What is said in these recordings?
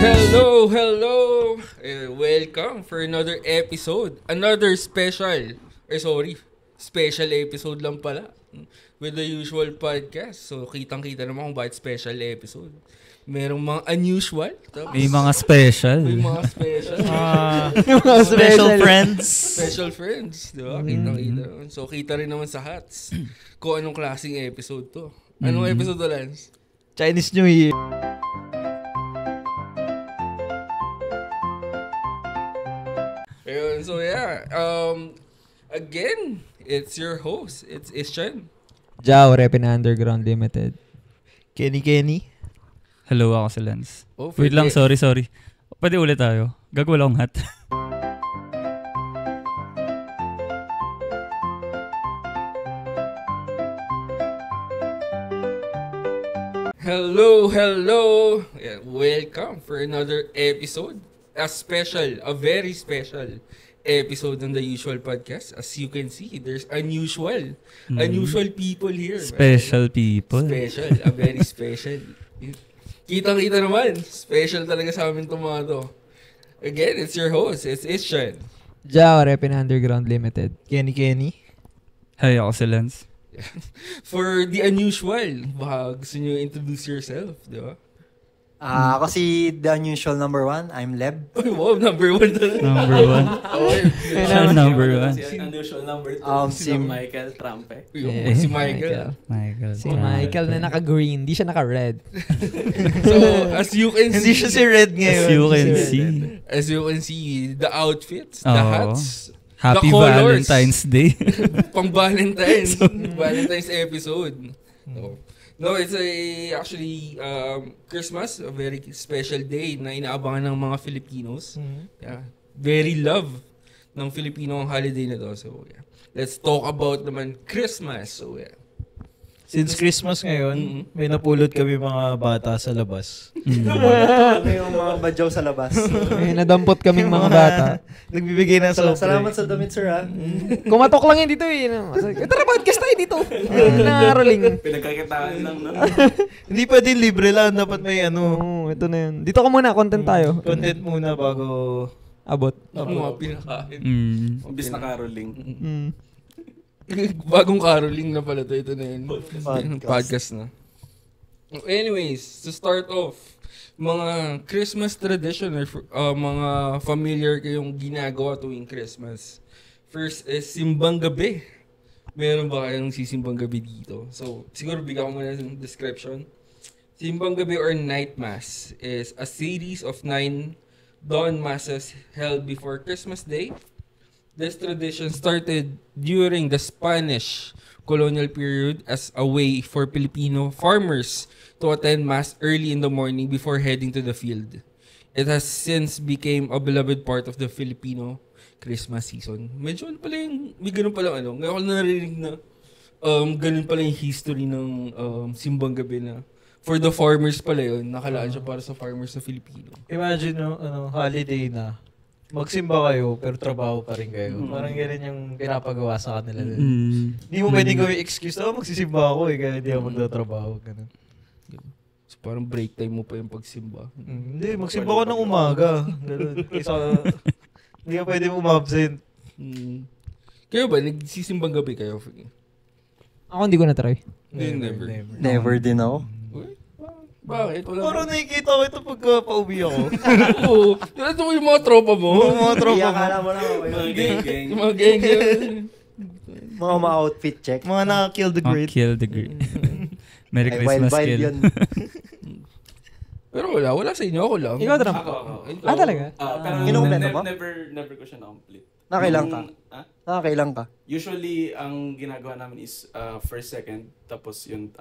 Hello! Welcome for another episode. Another special. Special episode lang pala. With the usual podcast. So, kitang-kita naman kung bakit special episode. Merong mga unusual. Tapos, may mga special. Special friends. Special friends. Diba? Kitang-kita naman. So, kita rin naman sa hats kung anong klaseng episode to. Anong episode to, Lance? Chinese New Year. Ayun, so yeah. Again, it's your host. It's Ishan. Jao, Repin Underground Limited. Kenny. Hello, ako si Lance. Oh, Wait lang, sorry. Pwede ulit tayo. Gagawin akong hat. Hello. Yeah, welcome for another episode. A very special episode on the usual podcast. As you can see, there's unusual people here. Special people. A very special. Kitang-kita naman. Special talaga sa amin itong mga to. Again, it's your host. It's Ishan. Jao, Repin Underground Limited. Kenny. Hi, ako si Lance. For the unusual, baka gusto nyo introduce yourself, di ba? Ako si The Unusual number 1. I'm Leb. Wow, number 1 talaga. Number 1. Siya number 1. Si unusual number 2, si Michael Trampe. Si Michael. Si Michael na naka-green, di siya naka-red. So, as you can see, Hindi siya si Red ngayon. As you can see. as you can see, the outfits, the hats, Happy the colors. Valentine's Day. Pang Valentine's. Valentine's episode. No, it's actually Christmas, a very special day na inaabangan ng mga Filipinos. Yeah. Very love ng Filipino ang holiday na to. So, yeah. Let's talk about naman Christmas. So, yeah. Since Christmas ngayon, may napulot kami mga bata sa labas. May mga badyaw sa labas. May nadampot kaming mga bata. Nagbibigay ng soft Salamat drink. sa damit, sir, ha? Kumatok lang yun dito eh. Tara, podcast tayo dito. Nangaroling. Pinagkakitaan lang, no? Hindi pwede libre lang. Dapat may Oo, ito na yun. Dito ka muna, content tayo. content muna bago... Abot. Mga pinakain. Umbis na caroling. Bagong caroling na pala to. Ito na yun. Podcast na. Anyways, to start off, mga Christmas tradition or mga familiar kayong ginagawa tuwing Christmas. First is simbang gabi. Meron ba kayong sisimbang gabi dito? So, siguro bigyan ko muna ng description. Simbang gabi or night mass is a series of 9 dawn masses held before Christmas Day. This tradition started during the Spanish colonial period as a way for Filipino farmers to attend mass early in the morning before heading to the field. It has since become a beloved part of the Filipino Christmas season. Medyo may ganun pala ngayon ko narinig na ganun pala yung history ng simbang gabi na for the farmers pala yun. Nakalaan siya para sa farmers na Filipino. Imagine, holiday na. Magsimba kayo, pero trabaho pa rin kayo. Parang ganun yung pinapagawa sa kanila. Hindi mo pwedeng gawin excuse, magsisimba ako kaya hindi ako magtatrabaho. Ganun. So parang break time mo pa yung pagsimba. Hindi, magsimba ka ng umaga. Ganun. Kaysa, hindi ka pwedeng umabsent. Kayo ba, nagsisimbang gabi kayo? Ako hindi ko na-try. Never. Never din ako. Bakit? Parang nakikita ko ito pagka pauwi ako. Oo. Ito mo yung mga tropa mo. Mga tropa mo. Akala mo lang ako yun. Yung mga gang. Mga outfit check. Mga naka-kill the great. Kill the great. Merry Ay, Christmas, wild kill. yun. Pero wala sa inyo. Ako lang. Ikaw, Tram. Ako. Talaga? Pero Kinumpleto mo? never ko siya na-complete. Nakailang ka? Nakakailang ka? Usually, ang ginagawa namin is first, second, tapos yung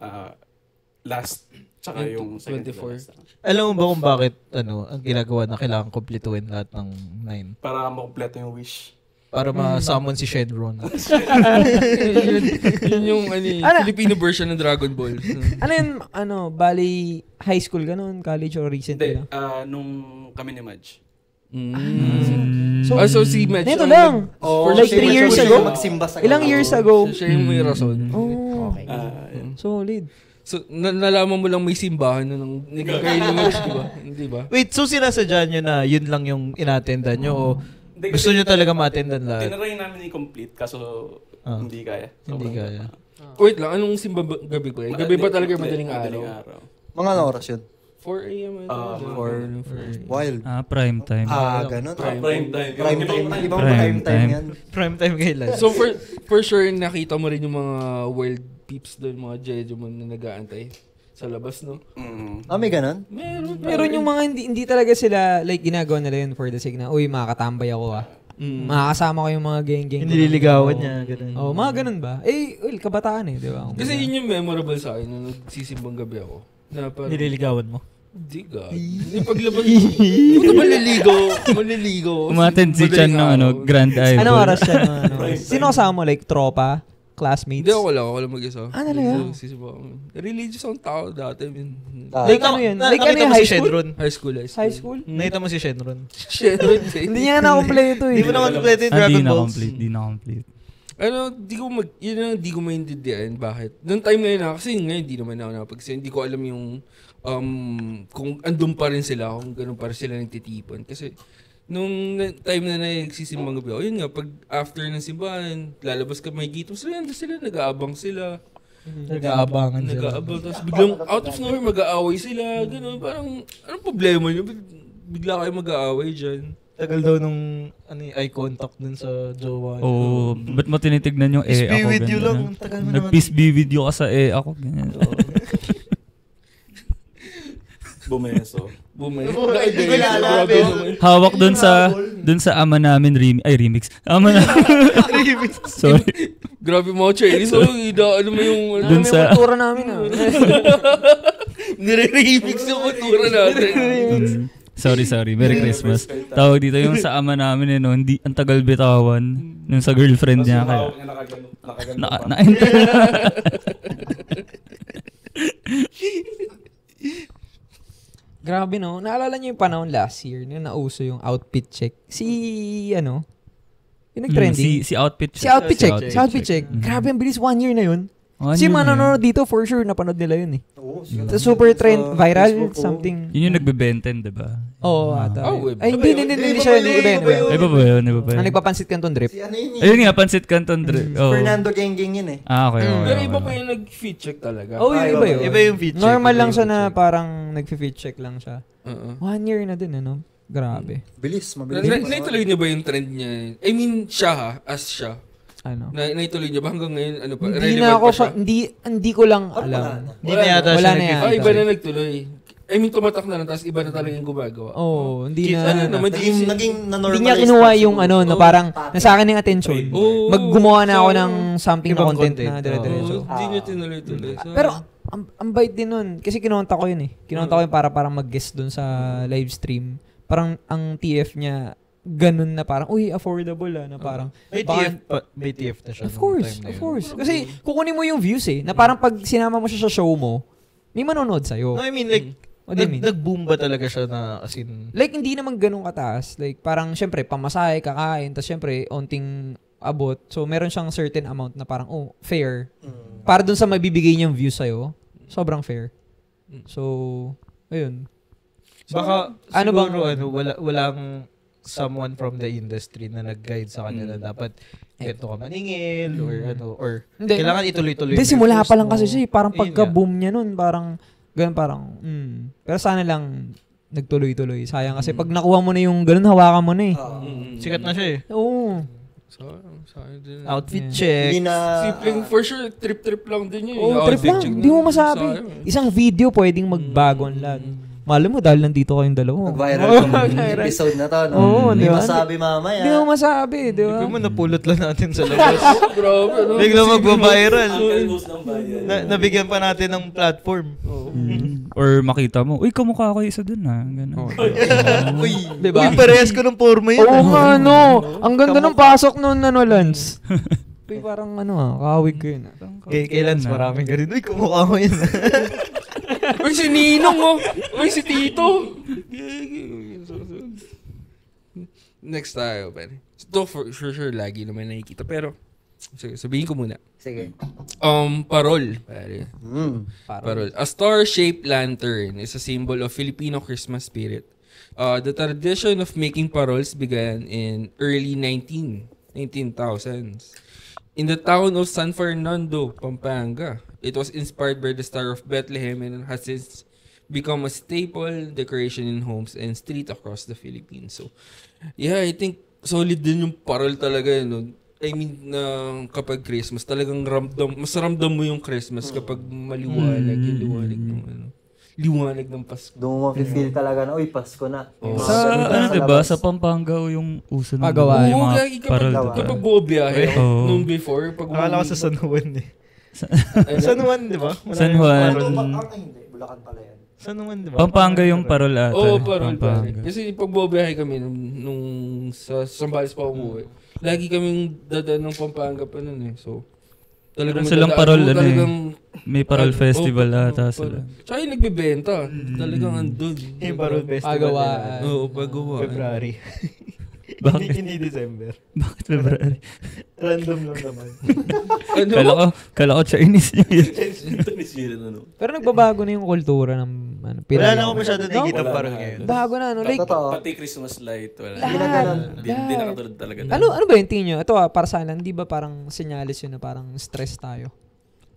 last, tsaka yung second to 24. last. Alam mo ba kung bakit ang ginagawa na kailangan kumpletuhin lahat ng 9? Para makumpleto yung wish. Para ma-summon si Shenron. Yun yung Filipino version ng Dragon Ball. Ano yun, bali, high school ganun, college or recently Hindi, lang? nung kami ni Madge. So si Medj. Nito lang. Like 3 years ago? Magsimba sa Ilang years ago? Siya yung may rason. Oh, Okay. solid. So, nalaman mo lang may simbahan na nang nagkakain ng lunch, di ba? Hindi ba? Wait, so sinasadya nyo na yun lang yung inattendan nyo o gusto nyo talaga ma-attendan lahat? Tinry namin i-complete kaso hindi kaya. Hindi kaya. Wait lang, anong simba gabi ba? Gabi ba talaga madaling araw? Mga ano oras yun? 4 a.m. Wild. Prime time. Ganun. Prime time. Prime time. Ibang Prime prime time time. yan. Prime time kailan? So for sure, nakita mo rin yung mga wild peeps doon, mga Jejomon na nag-aantay sa labas, no? May ganun? Meron yung mga hindi talaga sila, like, ginagawa nila yun for the sake na, uy, makakatambay ako makakasama ko yung mga geng-geng. Nililigawan niya. Ganun. Mga ganun ba? Well, kabataan di ba? Kasi yun yung memorable sa akin nung nagsisimbang gabi ako. Na parang, Nililigawan mo? Hindi ka. Hindi paglabas. Puta maliligo. Umattend si Chan ng Grand Idol. Anong oras siya? Sino kasama mo? Like, tropa? Classmates? Hindi, ako lang mag-isa. Talaga? Religious akong tao dati. Like, ano yun? Like, ano yung high school? High school? Nakita mo si Shenron? Hindi niya na-kompleto Hindi mo naman kompleto yung Dragon Balls. Di na complete. Di ko maintindihan bakit. Noong time na yun kasi ngayon di naman ako nakapagsin. Hindi ko alam yung kung andun pa rin sila, kung ganun pa rin sila nagtitipon. Kasi nung time na nagsisimbang gabi ako, yun nga, pag after ng simbahan, lalabas ka may gito sila, nag-aabang sila. Nag-aabangan sila. Tapos biglang out of nowhere mag-aaway sila. Ganun, parang, anong problema nyo? Bigla kayo mag-aaway dyan. Tagal daw nung eye contact dun sa jowa. Ba't mo tinitignan yung Peace ako? be with you ganyan? lang. Tagal mo naman. Nag-peace be with you ka sa ako. Ganyan. Bumeso. Hawak dun sa ama namin remix. Ama namin. Remix. Sorry. Grabe mga Chinese. Ano mo yung... Dun sa... kultura namin Nire-remix yung kultura natin. Sorry. Merry Christmas. Tawag dito yung sa ama namin hindi ang tagal bitawan nung sa girlfriend niya kaya. Grabe no. Naalala niyo yung panahon last year nung nauso yung outfit check. Yung nag-trending. Si outfit check. Si outfit check. Grabe, ang bilis 1 year na yun. Si manonood dito, for sure, napanood nila yun eh. Super trend, viral, something. Yun yung nagbe-benten, diba? Oo, ata. Ay, hindi siya nagbe-benten. Ay, ba yun? Ang nagpapansit Canton Drip. Ayun nga, Pansit Canton Drip. Fernando Gengging yun eh. Okay. Pero iba pa yung nag-feed check talaga. Iba yun. Iba yung feature. Normal lang siya na parang nag-feed check lang siya. 1 year na din, ano? Grabe. Mabilis. Naituloy niya ba yung trend niya? I mean, siya as siya. Ano? Naituloy niya ba hanggang ngayon? Ano pa? Hindi na ako hindi ko lang alam. Hindi na yata Wala siya na yan. Iba na nagtuloy. I mean, tumatak na lang, tapos iba na talaga yung gumagawa. Hindi na. Naging na-normalize. Hindi niya kinuha yung na parang nasa akin yung attention. Maggumawa na ako ng something na content na dire-diretso. Hindi niya tinuloy-tuloy. Pero ang bait din nun. Kasi kinonta ko yun eh. Kinonta ko yun para parang mag-guest dun sa live stream. Parang ang TF niya ganun na parang, affordable na parang. May TF na siya. Of course. Kasi kukunin mo yung views eh. Na parang pag sinama mo siya sa show mo, may manonood sa'yo. No, I mean like, nag-boom ba talaga siya na as in? Like, hindi naman ganun kataas. Like, parang syempre, pamasahe, kakain, tapos syempre, onting abot. So, meron siyang certain amount na parang, fair. Para dun sa mabibigay niyang views sa'yo, sobrang fair. So, ayun. Baka, siguro, walang someone from the industry na nag-guide sa kanya na dapat ganito ka maningil or kailangan ituloy-tuloy. Hindi, simula pa lang kasi siya. Parang pagka-boom niya nun, parang, ganun parang, Pero sana lang, nagtuloy-tuloy. Sayang kasi pag nakuha mo na yung ganun, hawakan mo na eh. Sikat na siya eh. Oo. Outfit check. Simpleng, for sure, trip-trip lang din yun. Trip lang. Hindi mo masabi. Isang video pwedeng magbago ang lahat. Malam mo, dahil nandito kayong dalawa. Nag-viral yung episode na to, no? Hindi masabi mamaya. Hindi mo masabi, di ba? Hindi mo napulot lang natin sa labas. Grabe, no? Bigla magbabiral. Nabigyan pa natin ng platform. Or makita mo, kamukha ko isa dun Ganun. Diba? Parehas ko ng forma yun. Oo nga, no. Ang ganda ng pasok nun, Lance. Parang kahawig ko yun. Kay Lance, maraming ganun. Kumukha ko yun. Uy, si Ninong, Uy, si Tito. Next tayo, pare. Ito for sure lagi naman nakikita. Pero, Sige, sabihin ko muna. Sige. Parol. Pare. Parol. A star-shaped lantern is a symbol of Filipino Christmas spirit. The tradition of making parols began in early 19,000s. In the town of San Fernando, Pampanga, it was inspired by the Star of Bethlehem and has since become a staple decoration in homes and street across the Philippines. So, yeah, I think solid din yung parol talaga. No? I mean, kapag Christmas, talagang mas ramdam mo yung Christmas kapag maliwanag, yung liwanag ng Pasko. Doon mo feel talaga na, uy, Pasko na. Sa, diba? Sa Pampanga yung uso ng Pagawa. yung mga Lagi parol. kapag buwabiyahe, nung before, pag Akala ko sa San Juan eh. San Juan, di ba? San Juan. Hindi, Bulacan pala yan. San Juan, di ba? Pampanga yung parol ata. Oo, parol. Pampanga. Kasi pag buwabiyahe kami nung sa Sambales pa umuwi, lagi kaming dadaan ng Pampanga pa nun eh. So, talagang silang parol, talagang may parol festival ata sila. Tsaka yung nagbibenta. Talagang andun. Yung Parol Festival. Pagawaan. Oo, pagawaan. February. Bakit? Hindi December. Bakit February? Random lang naman. Kala ko Chinese New Year. Pero nagbabago na yung kultura ng Wala na ako masyado nakikita parol ngayon. Bago na, no? Like, Totoo. Pati Christmas light, wala. Hindi na katulad talaga. Ano ba yung tingin nyo? Ito para sa akin, di ba parang senyalis yun na parang stress tayo?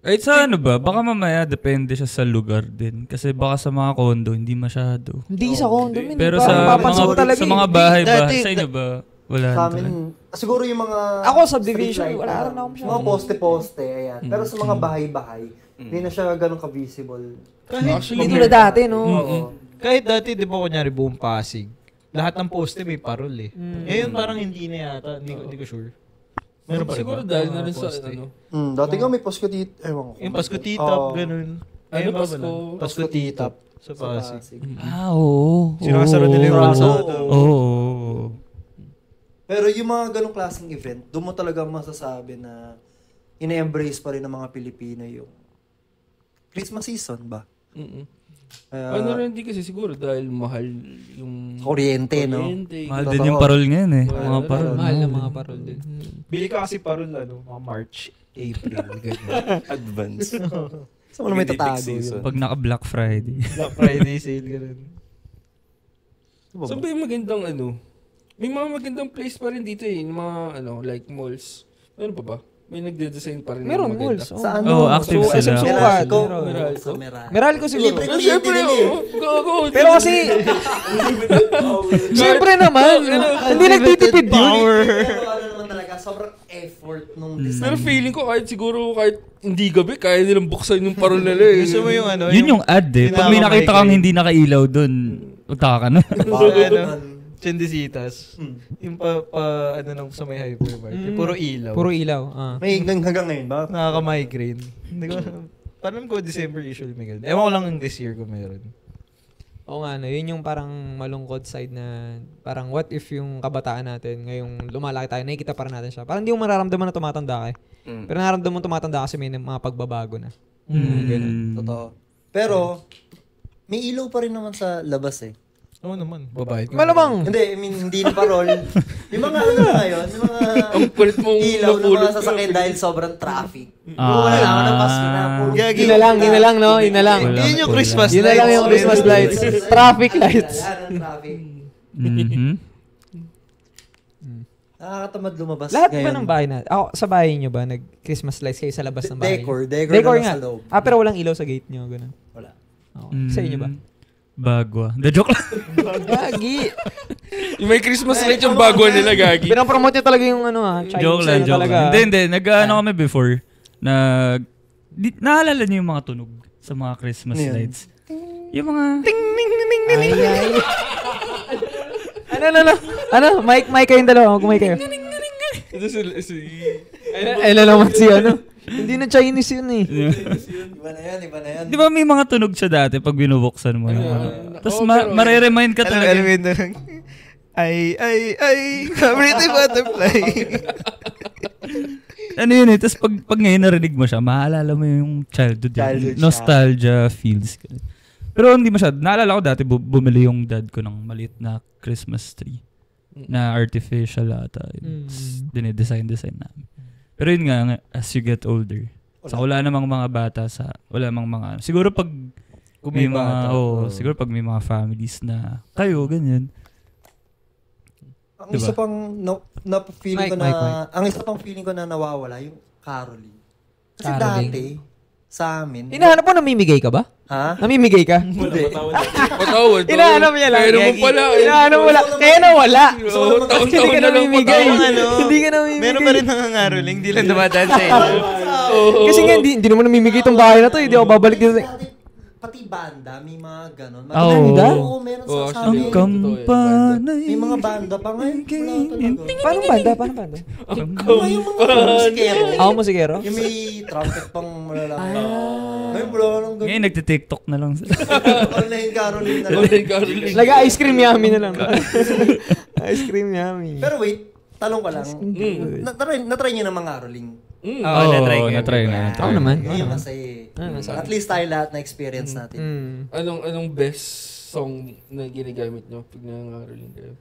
Right, sa ano ba? Baka mamaya depende siya sa lugar din. Kasi baka sa mga condo, hindi masyado. Hindi sa condo, Pero papansin ko talaga sa mga bahay ba? Dati- Sa inyo ba? Wala Sa talaga. amin, siguro yung mga... Ako, subdivision, street light, wala rin ako masyado. Mga poste-poste, ayan. Pero sa mga bahay-bahay, hindi na siya ganun ka-visible. Actually, Hindi na dati, no? Oo. Kahit dati, di ba kunyari buong Pasig, lahat ng poste may parol eh. Ngayon parang hindi na yata, hindi ko sure. Meron pa rin siguro ba? dahil na Mga rin sa poste. ano. Dati nga may Pasko dito. Ewan ko. Yung Pasko T-top, ganun. Ayun ba Pasko? wala? Pasko T-top sa Pasig. Oo. Sinasara nila yung Oo. kalsada. Oo. Pero yung mga ganong klaseng event, doon mo talaga masasabi na ina-embrace pa rin ng mga Pilipino yung Christmas season ba? Ano rin din kasi siguro dahil mahal yung Kuryente, no? Mahal din yung parol ngayon eh. Mga parol. Mahal na mga parol din. Bili ka kasi parol, mga March, April, ganyan. Advance. So, ano may Hindi tatago peak season. yun? Pag naka-Black Friday. Black Friday sale, ganun. So ba yung magandang ano? May mga magandang place pa rin dito eh. Yung mga like malls. Meron pa ba? May nagde-design pa rin. Meron ng maganda. malls. Oh. Sa ano? Oo, active So, sila. SM Sukat. Meralco. Meron. Sa Meralco. Meralco siguro. Libre ko Siyempre, go. Pero kasi, siyempre naman, hindi nagtitipid yun. Ano naman talaga, sobrang effort nung design. Pero feeling ko kahit hindi gabi, kaya nilang buksan yung parol nila eh. Gusto mo yung ano? Yun yung ad eh. Pag may nakita kang hindi nakailaw dun, utaka ka na. Chendesitas. Yung ano nang sa may hypermarket. Puro ilaw. Puro ilaw. May hanggang ngayon ba? Nakaka-migraine. Hindi ko, parang ko December usually may ganun. Ewan ko lang yung this year ko meron. Oo nga, no, yun yung parang malungkot side na parang what if yung kabataan natin ngayong lumalaki tayo, nakikita pa rin natin siya. Parang hindi mo mararamdaman na tumatanda ka eh. Pero nararamdaman mo tumatanda kasi may mga pagbabago na. Ganun. Totoo. Pero, may ilaw pa rin naman sa labas eh. Oo naman. Babae. Malamang. Hindi, I mean, hindi na parol. Yung mga ano na ngayon, yung mga Ang kulit mong ilaw ng napulot mga sasakyan dahil sobrang traffic. Ah. Wala lang, ng Pasko na. Puro Yun na lang, no? Yun na lang. Yun yung Christmas lights. Yun na lang yung Christmas lights. Traffic lights. Wala ng traffic. Mhm. Nakakatamad lumabas Lahat ba ngayon. ng bahay na? Ako, sa bahay nyo ba, nag-Christmas lights kayo sa labas ng bahay? Decor Decor na nga. sa loob. Pero walang ilaw sa gate nyo, gano'n. Wala. Sa inyo ba? Bagwa. The joke lang. Gagi. Yung may Christmas light yung bago nila, Gagi. Pinapromote nyo talaga yung Chinese Joke lang, joke talaga. lang. Hindi. Nag-ano kami before. Naalala niyo yung mga tunog sa mga Christmas Ano yun? lights? Yung mga... Ano? Mic kayong dalawa. Mag-mic kayo. Ito Ay, naman si ano. Hindi na Chinese yun eh. Iba na yan. Di ba may mga tunog siya dati pag binubuksan mo? Tapos mareremind ka talaga. Alam mo yun, ay, pretty butterfly. Ano yun eh. Tapos pag ngayon narinig mo siya, maaalala mo yung childhood. Childhood Nostalgia feels. Pero hindi masyado. Naalala ko dati bumili yung dad ko ng maliit na Christmas tree na artificial ata. Dinidesign namin. Pero yun nga, as you get older, wala namang mga bata wala namang mga, siguro pag may mga, siguro pag may mga families na kayo, ganyan. Ang isa pang feeling ko na, ang isa pang feeling ko na nawawala, yung caroling. Kasi dati, sa amin. Hinahanap mo, namimigay ka ba? Ha? Namimigay ka? Hindi. Patawad. Hinahanap niya lang. Pero mo pala. Hinahanap mo lang. Kaya nawala. Taon-taon na lang namimigay. Hindi ka namimigay. Meron pa rin nangangaroling, hindi lang dumadaan sa inyo. Kasi nga, hindi naman namimigay itong bahay na to. Hindi ako babalik dito. Pati banda, may mga ganon. Banda? Oo, meron sa Ang amin. kampanay. May mga banda pa ngayon. Paano banda? Yung mga musikero. Ako musikero? Yung may trumpet pang malalaki. Ngayon, wala nang ganun. Ngayon, nagtitiktok na lang sila. Online caroling na lang. Nag-ice cream yummy na lang. Ice cream yummy. Pero wait, talong ko lang. Na-try niyo na mga caroling. Na-try na. Ako naman. Yung masaya. At least tayo lahat na experience natin. Anong best song na ginagamit nyo pag nangangaroling kayo?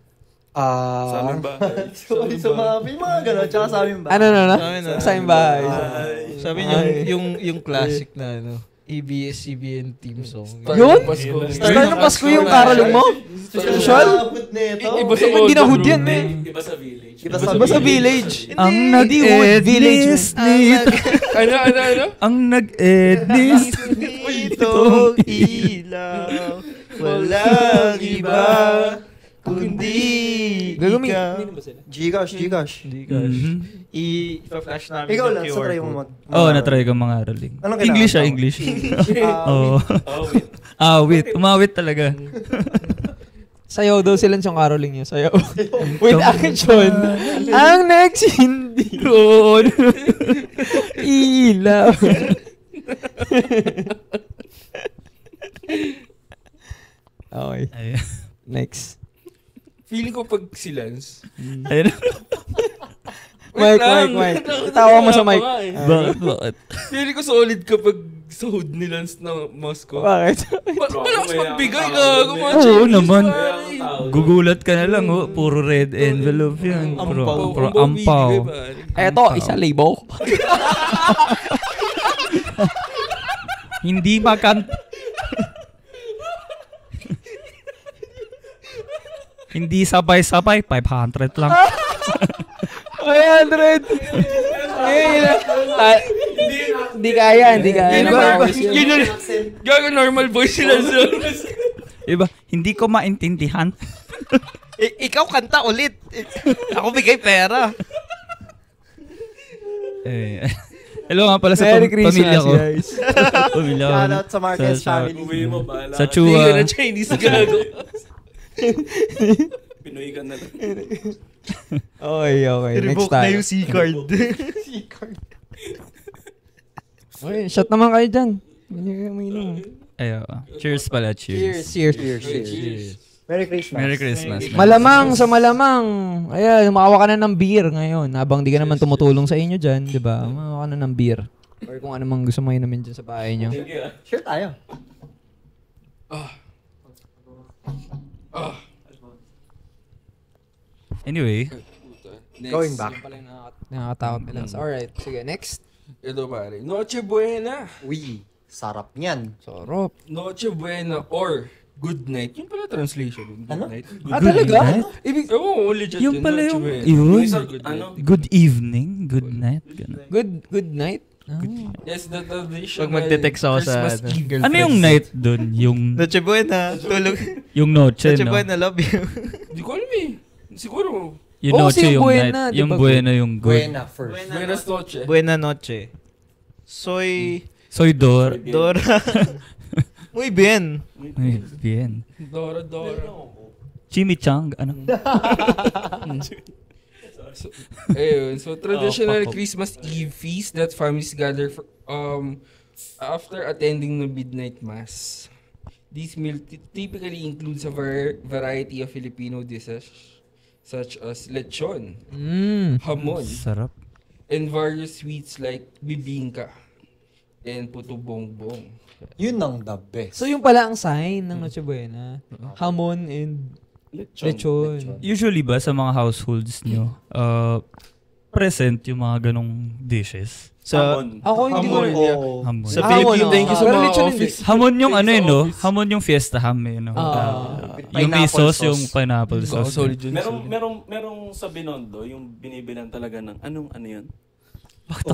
Sa aming bahay. Sa mga gano'n, tsaka sa aming bahay. Ano? Sa aming bahay. Sabi niyo, yung classic na ABS-CBN team song. Yun? Start ng Pasko yung caroling mo? Social? Iba sa Hindi na hood yan, eh. Iba sa village. Iba sa village. Ang Hindi hood, village. Ano? Ang nag-ednis. Itong ilaw, walang iba, kundi ikaw. Gcash. I-flash namin Ikaw yung lang, QR sa try mo code. Na-try ko mga araling. Anong kailangan? English. English. Wait. Umawit talaga. Sayaw daw sila siyang caroling niya. Sayaw. With action. Ang nagsindi roon. Ilaw. Okay. Next. Feeling ko pag si Lance. Ayun. Mike. Tawa mo sa mic. Bakit? Feeling ko solid kapag sa hood ni Lance na Moscow. Bakit? Malakas magbigay ka. Oo naman. Gugulat ka na lang, puro red envelope yan. Puro ampaw. Eto, 1,000. Hindi Hindi sabay-sabay, 500 lang. 500! Hindi kaya. Gago normal voice sila. Iba, hindi ko maintindihan. Ikaw kanta ulit. Ako bigay pera. Hello nga pala sa pamilya ko. Pamilya ko. Shout out sa Marquez family. Uwi mo, bahala. Sa ka. Hindi Chua. ka na Chinese gago. Pinoy ka na lang. Okay. Next Revoke tayo. na yung C-card. Okay, shot naman kayo dyan. Hindi kayo uminom. Cheers pala, cheers. Cheers. Merry Christmas. Merry Christmas. Malamang. Ayan, makawa ka na ng beer ngayon. Habang di ka naman tumutulong sa inyo dyan, di ba? Makawa ka na ng beer. Or kung ano mang gusto mo inumin dyan sa bahay nyo. Sure tayo. Anyway, Going back. Nakakatakot nila. Alright, sige, next. Ito pare. Noche Buena. Uy, sarap niyan. Sarap. Noche Buena or Good Night. Yung pala translation. Good Ano? Night. Talaga? Ibig, legit yung yun, pala Noche yung, Buena. yun. Good night. Good evening, good night. Ganun. Good night. Yes, the traditional Pag magte-text ako sa Christmas Eve. girlfriend. Ano yung night dun? Yung Noche buena. Tulog. yung noche, Noche no? buena, love you. Di ko alam eh. Siguro. Yung Oo, noche kasi yung yung buena, night. di Yung ba? buena yung good. Buena first. Buenas noche. Buena noche. Soy Soy Dor. Dora. Muy bien. Ay, bien. Dora. Chimichang. Ano? So traditional Christmas Eve feast that families gather for, after attending the midnight mass. This meal typically includes a variety of Filipino dishes such as lechon, hamon, Sarap. and various sweets like bibingka and puto bongbong. Yun ang the best. So yung pala ang sign ng Noche Buena. Hamon and lechon. Usually ba sa mga households nyo, present yung mga ganong dishes? Hamon. Ako hindi ko rin. Hamon. Sa Hamon, Philippines, Thank you sa Pero mga lechon office. Hamon yung Thank you sa no? office. Hamon yung fiesta ham no? Yung may Pineapple sauce, sauce. yung pineapple Oh, sauce. solid yun. Merong sa Binondo, yung binibilan talaga ng ano yun? Bakit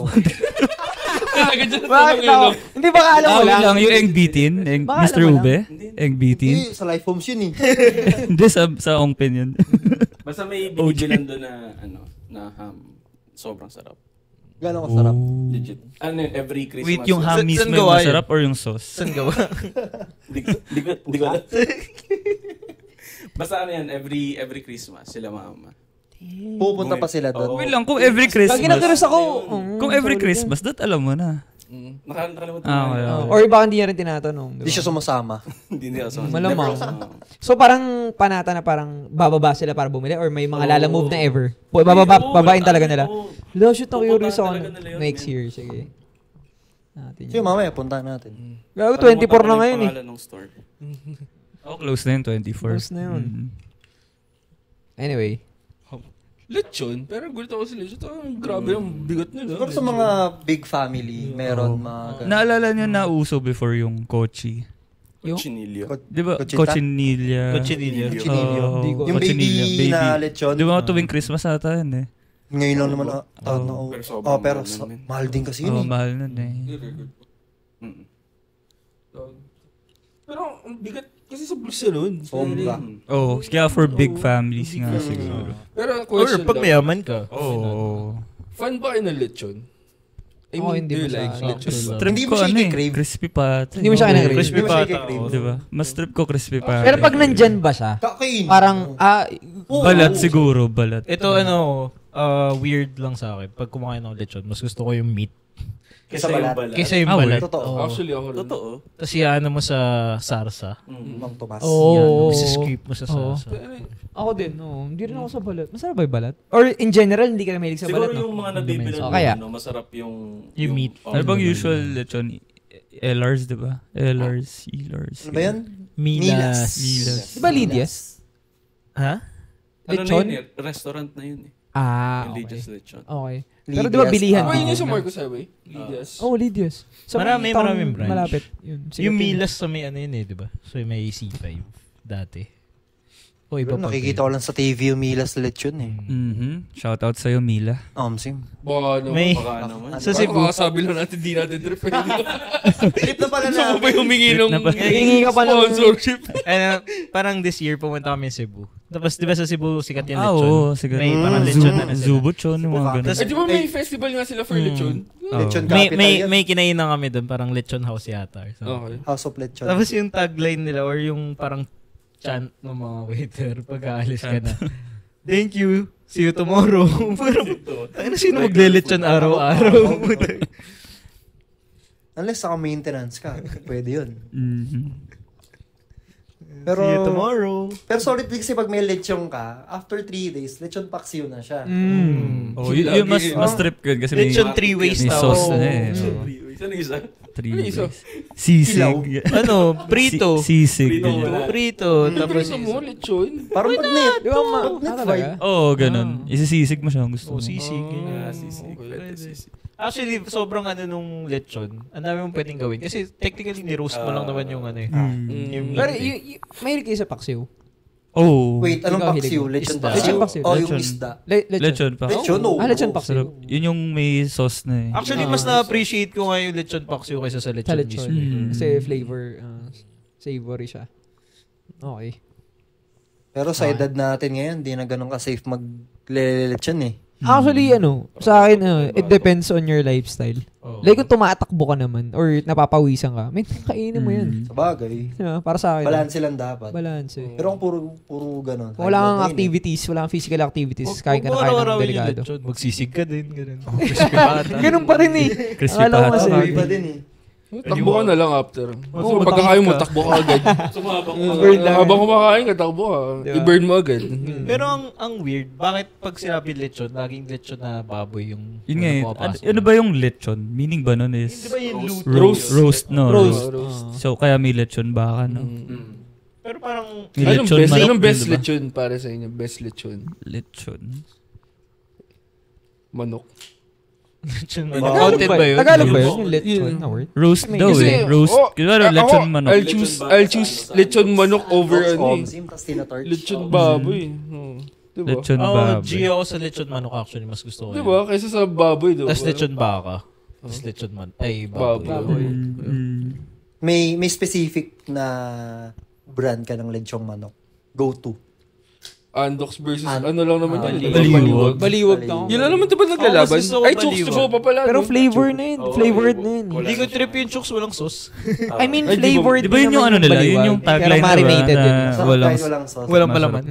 ako? Hindi ba alam mo lang? Yung Eng Bitin, Baka Mr. alam mo Ube, Eng Bitin. Hindi, sa life homes yun eh. Hindi, sa Ongpen yun. Basta may binibilan doon na ham. Sobrang sarap. Gano'ng kasarap. Legit. Ano yun, every Christmas. Wait, yung ham Saan mismo gawa yung yun? masarap or yung sauce? Saan gawa? Di ko alam. Basta ano yan, every Christmas sila mama. Pupunta pa sila doon. Wait lang, kung every Christmas. Lagi nag-curious ako. Kung every Christmas, alam mo na. Nakalimutan Okay. Or baka hindi niya rin tinatanong. Hindi siya sumasama. Hindi nila sa Malamang. So parang panata na parang bababa sila para bumili or may mga lalamove na ever? Babain talaga nila. Hello, shoot ako curious ako. Next year, sige. Natin Sige, mamaya, punta natin. Gago, 24 na ngayon eh. Close na yun, 24. Close na yun. Anyway. Lechon, pero gulit ako sa lechon. Grabe yung bigat nila. Siguro sa mga big family, meron mga... Naalala nyo na uso before yung kochi? Chinilyo. Di ba? Cochita? Cochinilla. Cochinillo. Chinillo. Oo, Yung cochinilla, baby na lechon. Di ba tuwing Christmas ata yun eh? Ngayon lang naman. Pero sobrang Pero mahal nun, mahal din kasi Oo, yun eh. mahal nun eh. Pero ang bigat kasi sa bulsa nun. Sobra. Oh, kaya for big families nga siguro. Pero Or question pag lang, mayaman ka. Oo. fan ba kayo ng lechon? I Ako, mean, hindi do you masyado. like lechon ba? Trip Hindi mo ko siya ano eh, i-crave. crispy pata. Hindi mo siya kinag-crave. Crispy Hindi mo siya pata. i-crave. Di ba? Mas trip ko crispy pata. Pero pag nandyan ba siya? Kakain. Parang, Balat siguro, balat. Ito weird lang sa akin. Pag kumakain ako lechon, mas gusto ko yung meat. Kesa yung balat. Kaysa yung Ah, balat. weird. Totoo. Oo. Actually, ako rin. Totoo. Tapos iyaano mo sa sarsa. Mang Tomas. Oo. Skip mo sa Oo. sarsa. Ako din, no. Hindi rin ako sa balat. Masarap ba yung balat? Or in general, hindi ka na mahilig sa Siguro balat, no? yung mga nabibilan So, kaya? masarap yung meat. Ano bang usual lechon? LRs, di ba? LRs, ELRs. Ano ba yan? Milas. Milas. Di ba Lydia's? Ha? Ano na Lechon? yun eh? Restaurant na yun eh. Okay. Religious lechon. Okay. Pero di ba Lydia's. bilihan? Ano yun din? yung sa Marcos Highway? Lydia's. Oh, Lydia's. Sa Maraming branch. Malapit. Yun. Yung Milas sa may ano yun eh, di ba? So may C5 dati. O iba Pero pa. nakikita ko lang sa TV yung Milas lechon eh. Shoutout sa'yo, Mila. Sim. Baka naman. May- Baka naman. Sa Baka Cebu. makasabi lang natin, di natin trip. Trip na pala Gusto mo ba humingi Trip ng na pa. Hingi ka pa ng- sponsorship? Parang this year pumunta kami sa Cebu. Tapos di ba sa Cebu sikat yung Ah, lechon? oo, siguro. May parang lechon na sila. Zubuchon, yung mga ganun. Tapos- Di ba may festival nga sila for lechon? Lechon May capital yan. may kinainan kami doon, parang lechon house yata. or something. Okay. House of Lechon. Tapos yung tagline nila or yung parang chant ng mga waiter pag aalis ka na. Thank you. See you tomorrow. Parang, sino magle-lechon araw-araw? Unless saka maintenance ka, pwede yun. Pero, See you tomorrow. pero solid din kasi pag may lechon ka, after 3 days, lechon paksiw na siya. Oh, yun mas trip ko kasi may Lechon 3 ways may tao. sauce na eh. So, Saan yung isa? 3 Ano isa? ways. Sisig. Ano, prito. Sisig. Prito ganyan. wala. Prito. Tapos Tapos, mo, lechon? Parang pag-net. Di ba ma... Pag-net talaga? vibe. Oo, ganun. Isisisig mo siya kung gusto mo. sisig. Sisig. Pwede sisig. Actually, sobrang nung lechon, ang dami mong pwedeng gawin. Kasi technically, ni-roast mo lang naman yung ano eh. Yung Pero meat eh. mahilig kayo sa paksiw. Oh. Wait, anong Ikaw, paksiw? hilig mo. Lechon Isda. paksiw? Lechon paksiw. O yung Lechon. isda? Lechon pa. Lechon, oo. Lechon paksiw. Sarap. Yun yung may sauce na eh. Actually, mas na-appreciate ko nga yung lechon paksiw kaysa sa lechon, Sa lechon. mismo. Kasi flavor, savory siya. Okay. Pero sa edad natin ngayon, di na ganun ka-safe mag-lechon eh. Actually, sa akin, it depends on your lifestyle. Oh. Like, kung tumatakbo ka naman or napapawisan ka, may kainin mo yan. Sa bagay. Diba? Para sa akin. Balance lang dapat. Balance eh. Pero kung puro ganun. Kung wala kang high protein activities, wala kang physical activities, kain ka na kain ng Araw-arawin yung delikado. lechon. Magsisig ka din. Ganun. Crispy pata. Ganun pa rin eh. Crispy Akala ko pata. kasi. eh. Iba din eh. Takbo ka na lang after. Oo, Pagka kaya mo, takbo ka agad. Sumabak Habang kumakain ka, takbo ka. Diba? I-burn mo agad. Pero ang weird, bakit pag sinabi lechon, laging lechon na baboy yung Yun nga eh. pumapasok? Ano ba yung lechon? Meaning ba nun is Hindi ba yung luto? roast, no? Roast. So, kaya may lechon baka, no? Pero parang May lechon manok Anong din, best diba? lechon para sa inyo? Best lechon. Lechon. manok. Counted ba yun? Tagalog ba yun? Yung lechon na word? Roast daw Kasi, Roast. Lechon manok. I'll choose lechon manok over ano eh. Omsim, tas tinatorch. Lechon baboy. Diba? Lechon Oh, baboy. Gio ako sa lechon manok actually. Mas gusto ko. Diba? Kaysa sa baboy, diba? Tapos lechon baka. Tapos lechon baboy. Baboy. May specific na brand ka ng lechong manok. Go to. Andox versus ano lang naman yun. Baliwag. Baliwag na. Yun lang naman diba naglalaban? gusto ko Ay, baliwag. chokes pa pala. Pero no? flavor na yun. Flavored na yun. Hindi ko trip yung chooks, walang sauce. I mean, Ay, flavored Di ba yun yung ano nila? Yun yung tagline Pero marinated nila yun. na Sa walang kahit walang sauce. Walang palaman.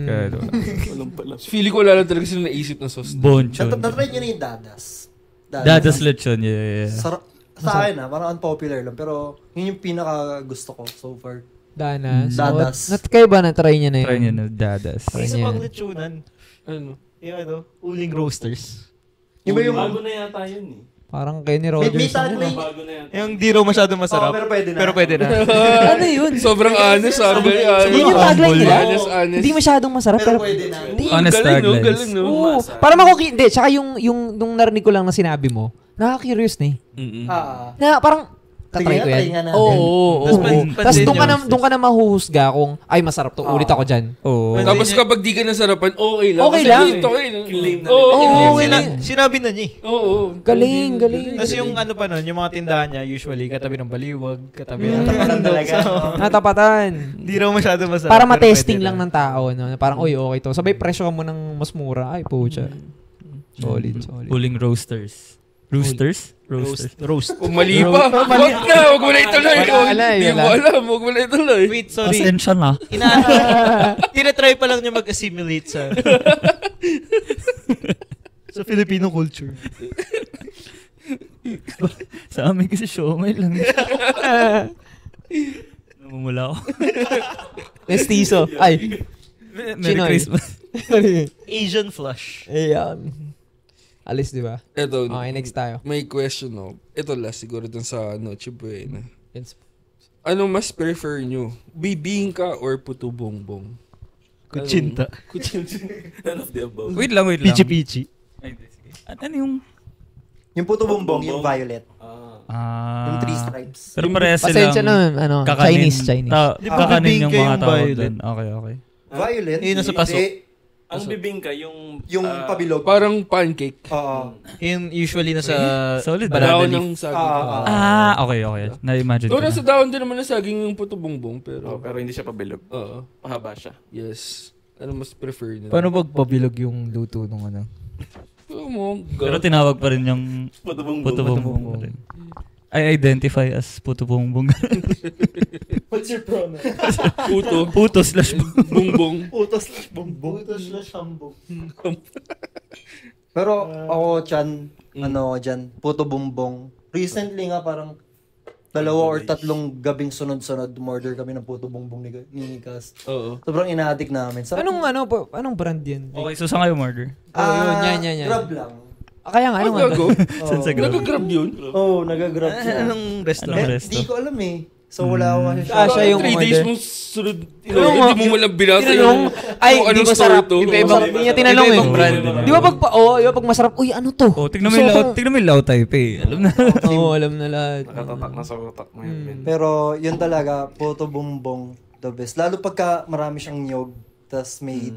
Walang pala. Feeling ko wala lang talaga sila naisip na sauce. Bonchon. Natry nyo na yung dadas. Dadas lechon, yeah. Sa akin parang unpopular lang. Pero yun yung pinaka gusto ko so far. Danas. Dadas. Kayo ba na-try niya na yun? Try nyo na dadas. Isa Yan. pang lechonan. Ano? Yung Uling Roasters. Yung ba yung... Bago na yata yun eh. Parang Kenny May Rogers. tagline. Bago na yata. Yung di raw masyado masarap. pero pwede na. Pero pwede na. Ano yun? Sobrang honest, very honest. Yun yung tagline nila? Honest. Hindi masyadong masarap, Pero pero... pwede na. Honest Galing, no? taglines. Galing, no? Oo. Para hindi, tsaka yung nung narinig ko lang na sinabi mo, nakaka-curious na eh. Na parang, tatry ko try nga yan. natin. Oo. Tapos doon ka na mahuhusga kung, ay masarap to, ulit ako dyan. Oo. Tapos kapag di ka nasarapan, okay lang. Okay Kasi lang. gusto ko yun. Claim na Oo, Oo, claim okay nila. lang. Sinabi na niya eh. Oo. Galing. Tapos yung ano pa nun, yung mga tindahan niya, usually katabi ng baliwag, katabi ng Parang talaga. Natapatan. Hindi raw masyado masarap. Para pero matesting pwede lang na. ng tao. No? Parang, oy, okay to. Sabay presyo ka mo ng mas mura. Ay, pucha. Solid. Uling Roasters. Roosters? Roast. Kung mali pa, wag mo na ituloy. Hindi mo alam, wag mo na ituloy. Wait, sorry. Pasensya na. Tinatry pa lang niya mag-assimilate sa sa Filipino culture. Sa amin kasi siomay lang. Namumula ako. Mestizo. Ay. Merry Chinoy. Christmas. Asian flush. Ayan. Alis, di ba? Ito, Okay, next tayo. may question no. Ito last siguro dun sa Noche Buena. Ano mas prefer nyo? Bibingka or puto bongbong? Kutsinta. None of the above. Wait lang. Pichi-pichi. Ay, sige. Ano yung... Yung puto bumbong, yung violet. Yung three stripes. Pero parehas Pasensya silang... na, kakanin. Chinese. Di ba Kakanin yung bibingka mga yung tao violet? doon. Okay. Violet? Yun nasa paso. Ang bibingka, yung... Yung pabilog. Parang pancake. Oo. Yung usually nasa Solid. banana Daon leaf. ng saging. Okay. Na-imagine ko Doon na. nasa daon din naman ng saging yung puto bongbong. Pero, pero hindi siya pabilog. oo. Pahaba siya. Yes. Ano mas prefer nyo? Paano magpabilog yung luto nung ano? Pero tinawag pa rin yung Puto bongbong. puto bongbong pa rin. I identify as puto bongbong. What's your pronoun? Puto. Puto / Bongbong. Bumbong. Hambog. Pero ako, Chan, dyan, puto bumbong. Recently nga parang 2 or 3 gabing sunod-sunod umorder kami ng puto bumbong ni Cas. Oo. Sobrang ina-addict namin. Anong brand yan? Okay, so saan kayo order? Yan. Grab lang. Kaya nga, Ano nga go? Saan sa Grab? Nag-grab yun? Nag-grab siya. Anong restaurant? Anong resto? Hindi ko alam eh. So wala ako kasi Siya yung 3 days order. mong sunod. Hindi mo walang binasa Tinanong, ay, kung di anong masarap. store to. Iba-ibang, hindi niya tinanong eh. Iba-ibang brand. Di ba pag masarap, uy, ano to? Oh, tignan mo yung Lao Taipei. Alam na. Oo, alam na lahat. Nakatatak na sa utak mo yun. Pero yun talaga, puto bumbong, the best. Lalo pagka marami siyang niyog, tas may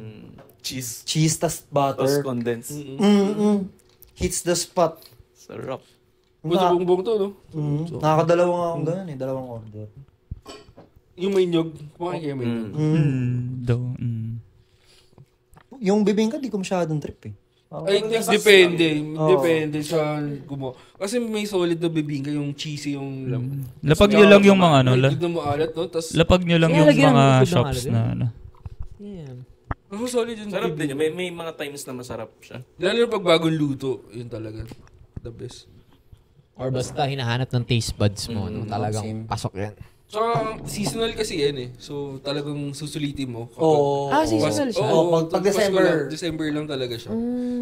cheese, tas Tapos butter. condense. Hits the spot. Sarap. Puto bongbong to, no? Nakakadalawang akong ganun eh, 2 order. Yung may nyog. Kumakain kayo may nyog. Yung bibingka, di ko masyadong trip eh. I think depende. Depende sa gumawa. Kasi may solid na bibingka, yung cheesy yung laman. Lapag nyo lang yung mga ano. Tignan mo alat, no? Tas, Lapag nyo lang Kaya yung lagyan mga ng food ng shops alat, na ano. solid yung Sarap din bibingka. yun. May mga times na masarap siya. Lalo na pag bagong luto, yun talaga. The best. Or basta hinahanap ng taste buds mo. Talagang pasok yan. Tsaka seasonal kasi yan eh. So talagang susulitin mo. Oo. Seasonal siya. Oo, pag Pasko December. lang, December lang talaga siya.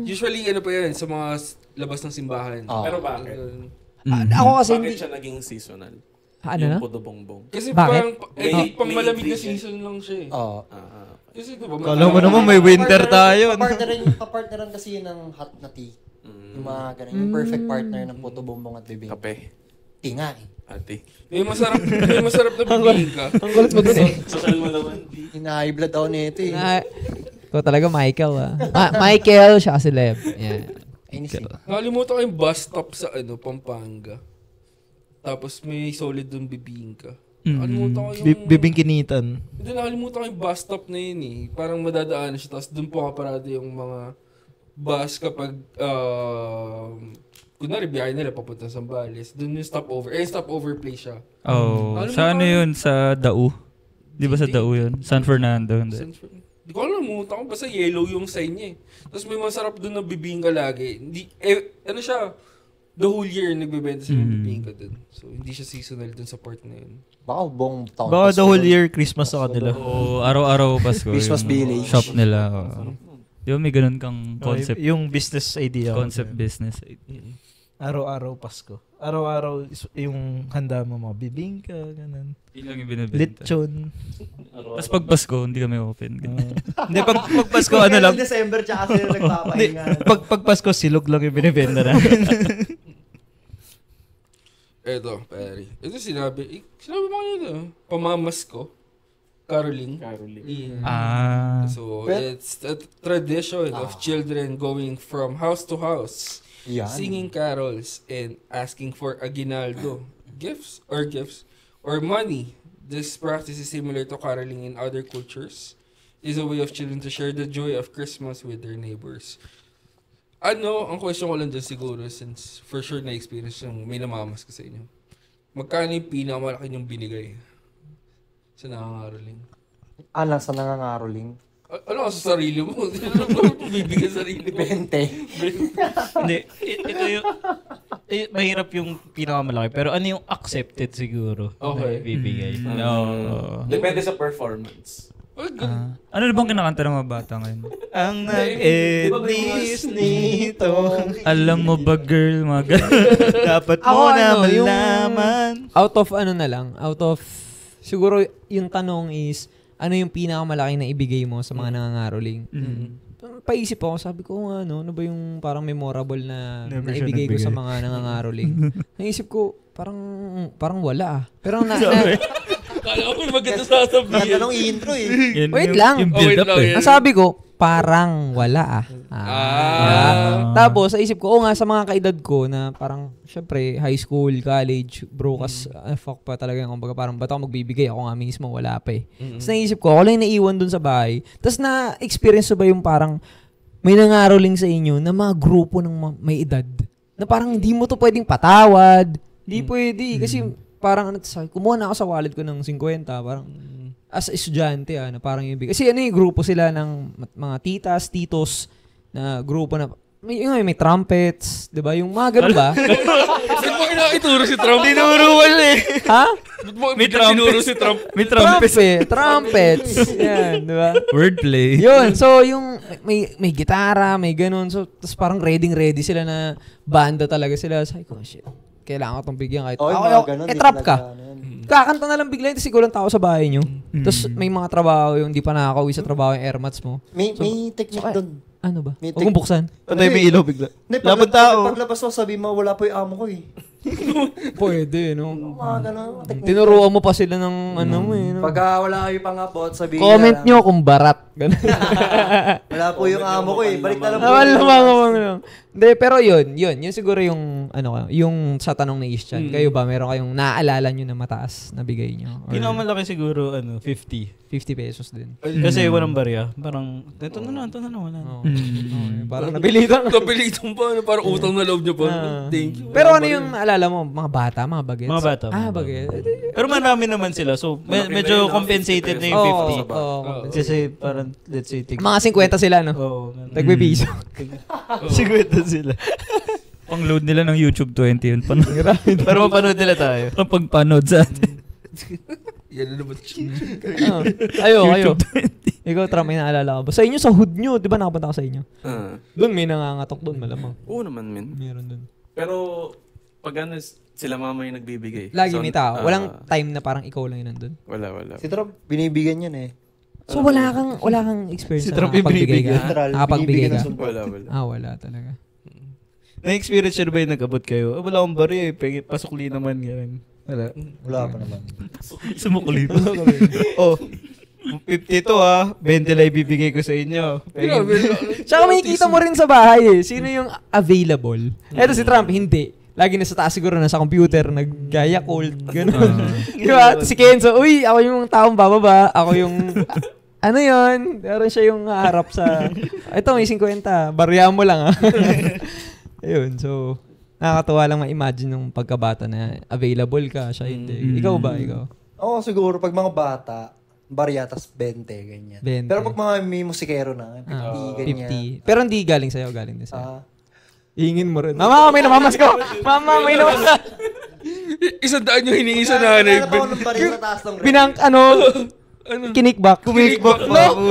Usually ano pa yan, sa mga labas ng simbahan. Pero bakit? Ako kasi Bakit hindi... siya naging seasonal? Ano Yung na? puto bongbong. Kasi Bakit? pang May malamig na ingredient. season lang siya eh. Oo. Kasi diba, Kala mo naman may winter tayo. Kapartneran kasi yun ng hot na tea. Yung mga ganun. Yung perfect partner ng puto, bumbong at bibing. Kape. Tinga eh. Ate. May masarap na bibingka. Ang kulit mo dun eh. Social mo naman. Hina-high blood ako nito eh. Ikaw talaga Michael Michael, siya kasi Leb. Yeah. Nakalimutan ko yung bus stop sa Pampanga. Tapos may solid doon bibingka. Nakalimutan ko yung... Bibingkinitan. Hindi, nakalimutan ko yung bus stop na yun eh. Parang madadaanan siya. Tapos doon po kaparado yung mga bus kapag... kunwari, biyahe nila papunta sa Zambales. Doon yung stopover. Stopover place siya. Sa ano yun? Sa Dau? Di ba sa Dau yun? San Fernando. Hindi ko alam, namuta ko. Basta yellow yung sign niya eh. Tapos may masarap doon na bibingka lagi. Hindi, siya, the whole year nagbebenta sila ng bibingka doon. So, hindi siya seasonal doon sa part na yun. Baka buong taon. Baka the whole year Christmas sa kanila. Araw-araw Pasko. Christmas village. Shop nila. Di ba may ganun kang concept? Yung business idea. Concept business. Araw-araw Pasko. Araw-araw yung handa mo mga bibingka, ganun. Yun lang yung binibenta. Lechon. Tapos pag Pasko, hindi kami open. Hindi, pag Pasko, ano lang. December, tsaka sila nagpapahinga. Pag Pasko, silog lang yung binibenta na. Eto, pare. Ito sinabi mo kanina, pamamas ko. Caroling. Yeah. So, it's a tradition of children going from house to house. Yan. Singing carols and asking for aguinaldo, gifts or money. This practice is similar to caroling in other cultures. It's a way of children to share the joy of Christmas with their neighbors. Ang question ko lang dyan siguro, since for sure na-experience yung may namamas ko sa inyo. Magkano yung pinakamalaki niyong binigay sa nangangaroling? Sa nangangaroling? Ano ka sa sarili mo? Ano bibigyan sarili mo? 20. Hindi, ito yung... mahirap yung pinakamalaki. Pero ano yung accepted siguro? Okay. Na ibibigay. Depende sa performance. Ano na bang kinakanta ng mga bata ngayon? Ang nag-edis nito. Alam mo ba girl, mga Dapat mo na malaman. Out of, siguro yung tanong is, ano yung pinakamalaki na ibigay mo sa mga nangangaroling? Paisip ako, sabi ko, ano ba yung parang memorable na ibigay ko sa mga nangangaroling? Naisip ko, parang wala ah. Pero Kala ko maganda sasabihin. Natanong intro eh. Wait lang. Yung build up eh. Ang sabi ko, parang wala ah. Tapos, sa isip ko, nga, sa mga kaedad ko na parang, syempre, high school, college, bro, fuck pa talaga yung kumbaga, parang ba't ako magbibigay? Ako nga mismo, wala pa eh. Tapos naisip ko, ako lang yung naiwan dun sa bahay. Tapos na-experience ba yung parang, may nangaroling sa inyo na mga grupo ng may edad, na parang hindi mo to pwedeng patawad. Hindi pwede. Kasi parang, kumuha na ako sa wallet ko ng 50, parang, as estudyante, na parang yung big. Kasi yung grupo sila ng mga titas, titos, na grupo na, may trumpets, di ba? Yung mga ganun ba? Ba't mo ituro si Trump? Tinuruan eh. Ha? May trumpets si Trump. May trumpets. Trumpets. Yan, di ba? Wordplay. Yun, so yung may gitara, may ganun. So, tapos parang ready sila na banda talaga sila. Sabi ko, shit, kailangan ko itong bigyan kahit. Trap ka. Kakanta na lang bigla, tapos ikaw lang tao sa bahay nyo. Tapos may mga trabaho yung di pa nakakauwi sa trabaho yung airmats mo. May technique doon. Ano ba? Huwag mong buksan. Patay may ilaw bigla. Labad tao. Paglabas mo, sabi mo, wala po yung amo ko eh. Pwede, no? Tinuruan mo pa sila ng ano mo eh. No? Pagka wala kayo pangabot, sabihin comment nyo kung barat. Wala po yung amo ko eh. Balik na lang po. Hindi, pero yun siguro yung yung sa tanong ni Ishchan. Kayo ba meron kayong naaalala nyo na mataas na bigay nyo? Pinakamalaki siguro 50 pesos din. kasi walang barya, parang ito na lang wala. Parang napilitan pa, parang utang na loob nyo pa. Thank you. Pero ano yung naalala mo, mga bata, mga bagets? Mga bata. Bagets. Pero marami naman sila, so medyo compensated na yung 50. Kasi parang let's say mga 50 sila, no? Tagpipiso. 50 sila. Pang-load nila ng YouTube 20 yun. Pero mapanood nila tayo. Parang pagpanood sa atin. Yan na naman. Ayo. Ikaw, Tram, may naalala ka ba? Sa inyo, sa hood nyo, di ba nakapunta ka sa inyo? Doon may nangangatok doon, malamang. Oo naman, men. Meron doon. Pero, pag ano, sila mama yung nagbibigay. Lagi may tao. Walang time na parang ikaw lang yun nandun. Wala. Si Trump, binibigyan yan eh. So, wala kang experience Si na Trump nakapagbigay ka? Literal, Nakapagbigay ka? Wala. Wala talaga. Na-experience yun ba yung nag-abot kayo? Wala akong bari pasukli naman yan. Wala pa naman. Sumukli pa. Oh, 50 to 20 lang ibibigay ko sa inyo. Tsaka makikita mo rin sa bahay sino yung available. Eto si Trump, hindi. Lagi nasa taas siguro, nasa computer, naggaya cold, gano'n. Diba? Si Kenzo, uy, ako yung taong bababa, ako yung... Ano yun? Meron siya yung harap sa... Ito, may 50. Barya mo lang, Ayun, so... Nakakatuwa lang ma-imagine yung pagkabata na available ka, siya hindi. Ikaw ba? Ikaw? Oo, siguro, pag mga bata, barya, tas 20, ganyan. 20. Pero pag mga may musikero na, 50, ganyan. 50. Pero hindi galing sa'yo, galing din sa'yo. Hingin mo rin. Mama, may namamas ko! Mama, may namamas! 100 yung hiningi sa nanay. Kinikback. Kinikback.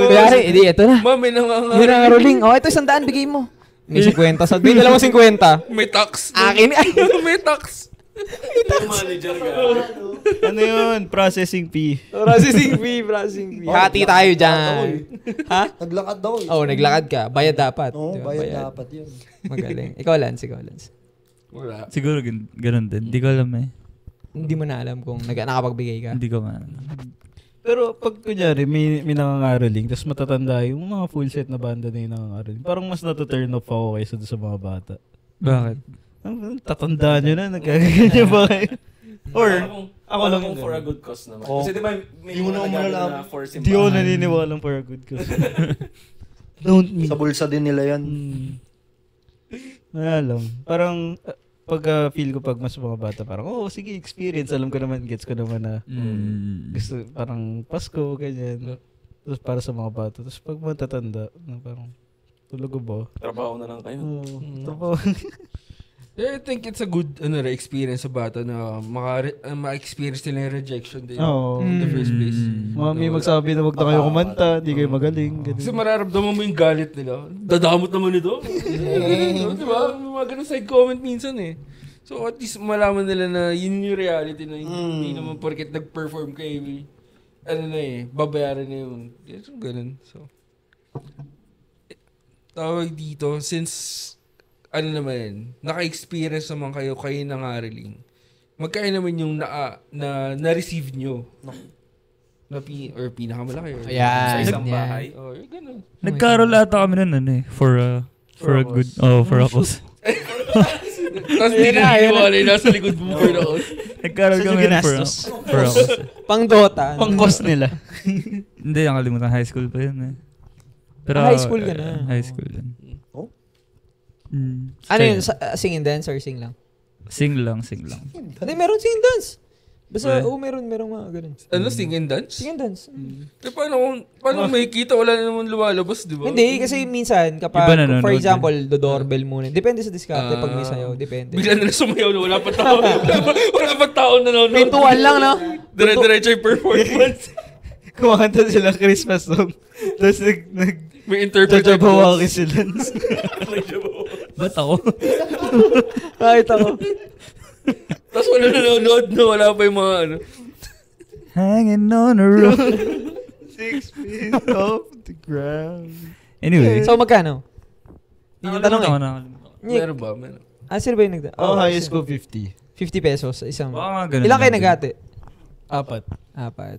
Kayari, edi, ito na. May May nangaruling. Oh, ito 100, bigay mo. May 50. So, may dalawang 50. May tax. Akin. May tax. Manager ka. Ano yun? Processing fee. Processing fee. Hati tayo dyan. Ha? Naglakad daw eh. Oh, naglakad ka. Bayad dapat. Oo, Diba? bayad dapat yun. Magaling. Ikaw, Lance. Wala. Siguro ganun din. Hindi ko alam eh. Hindi mo na alam kung nakapagbigay ka. Hindi ko man. Pero pag kunyari, may nangangaroling, tapos matatanda yung mga full set na banda na yung nangangaroling, parang mas nata-turn off ako kaysa sa mga bata. Bakit? Tatandaan nyo na, nagkakaganyan ba kayo? Or, ako lang kung for a good cause naman. Oh. Kasi di ba may Di mo na nagagano na for simbahan. Di ako naniniwalang for a good cause. Don't me. Sa bulsa din nila yan. Wala lang. Parang, pag feel ko pag mas mga bata, parang, sige, experience. Alam ko naman, gets ko naman na gusto, parang Pasko, ganyan. Tapos para sa mga bata. Tapos pag matatanda, parang, tulog ba? Trabaho na lang kayo. Trabaho. I think it's a good experience sa bata na ma-experience nila yung rejection din in the first place. May magsabi na wag na kayo kumanta, di kayo magaling. Kasi mararamdaman mo yung galit nila. Dadamot naman ito. Diba? May mga ganun side comment minsan eh. So at least malaman nila na yun yung reality na hindi naman porket nag-perform kayo babayaran na yun. So ganun. So tawag dito, since naka-experience naman kayo nangaroling. Magkano naman yung na-receive nyo? Or pinakamalaki. Ayan. Sa isang bahay. Ganun. Nagkaroon ata kami nun for a good, for a cause. Tapos hindi na iiwala yung nasa likod mo for the cause. Nagkaroon kami nun for a cause. Pang Dota. Pang cause nila. Hindi, nakalimutan. High school pa yun eh. Pero, high school ka na. High school yun. Ano yun? Sing and dance or sing lang? Sing lang. Hindi, meron sing and dance. Basta, meron mga ganun. Sing and dance? Sing and dance. Paano may kita? Wala na naman lumalabas, di ba? Hindi, kasi minsan, kapag, for example, doorbell muna. Depende sa diskarte pag may sayaw. Depende. Bigla na sumayaw na wala pa tao. Wala pa tao na nanonood. Pintuan lang, no? Dire-diretso yung performance. Kumanta sila Christmas song. Tapos may interpreter. Jabawaki sila. Ba't ako? Kahit ako. Tapos wala nanonood na wala pa yung mga Hanging on a rope. 6 feet off the ground. Anyway. So, magkano? Hindi yung tanong eh. Meron ba? Meron. Sino ba yung nagda? Highest ko 50. 50 pesos sa isang. Baka ganun. Ilang kayo nagati? 4. Okay.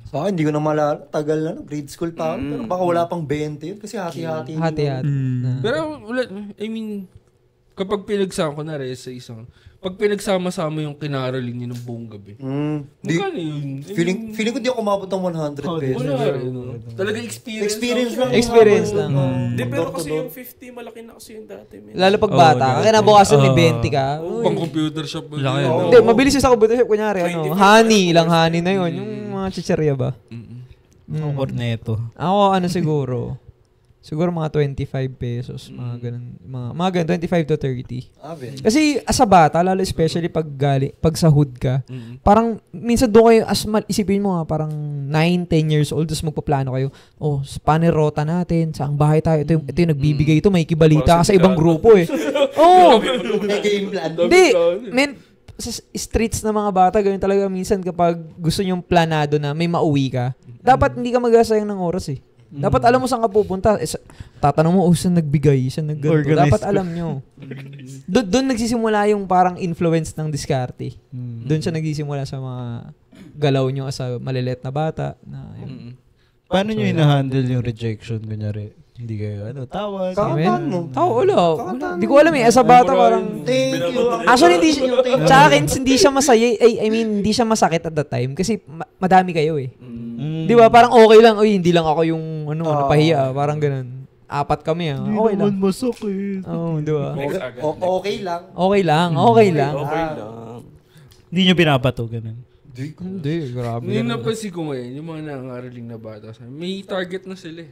Sa akin, hindi ko na malala. Tagal na. Grade school pa ako. Pero baka wala pang 20 yun. Kasi hati-hati. Hati-hati. Pero, kapag pinagsama ko na rin sa isang, pag pinagsama-sama yung kinaroling niyo ng buong gabi. Magkano yun? Feeling ko di ako umabot ng 100 pesos. Wala rin. Talaga experience lang. Experience lang. Hindi, pero kasi yung 50, malaki na kasi yung dati. Lalo pag bata. Kinabukasan may 20 ka. Pang computer shop. Hindi, mabilis yung sa computer shop. Kunyari, honey. Ilang honey na yun. Yung mga chicherya ba? Corneto. Ako, siguro. Siguro mga 25 pesos. Mga ganun. 25 to 30. Kasi as a bata, lalo especially pag sahod ka, parang minsan doon kayo, isipin mo parang 9, 10 years old, tapos magpaplano kayo, paano rota natin, saang bahay tayo, ito yung nagbibigay ito, may kibalita ka sa ibang grupo eh. May game plan. Hindi, sa streets ng mga bata, ganyan talaga minsan kapag gusto nyong planado na may mauwi ka, dapat hindi ka magasayang ng oras eh. Dapat alam mo saan ka pupunta. Tatanong mo, saan nagbigay, saan nagganto. Dapat alam nyo. Doon nagsisimula yung parang influence ng diskarte. Doon siya nagsisimula sa mga galaw nyo sa maliliit na bata. Paano nyo hinahandle yung rejection? Kunyari, hindi kayo, tawag. Kakataan mo. Hindi ko alam As a bata, parang... Thank you. Actually, sa akin, hindi siya masaya. I mean, hindi siya masakit at that time. Kasi madami kayo Di ba? Parang okay lang. Uy, hindi lang ako yung napahiya. Parang ganun. 4 kami Okay lang. Hindi masakit. Di ba? Okay lang. Okay lang. Hindi nyo pinapato, ganun. Hindi, grabe. Ngayon napansin ko ngayon, yung mga nangaraling na bata, may target na sila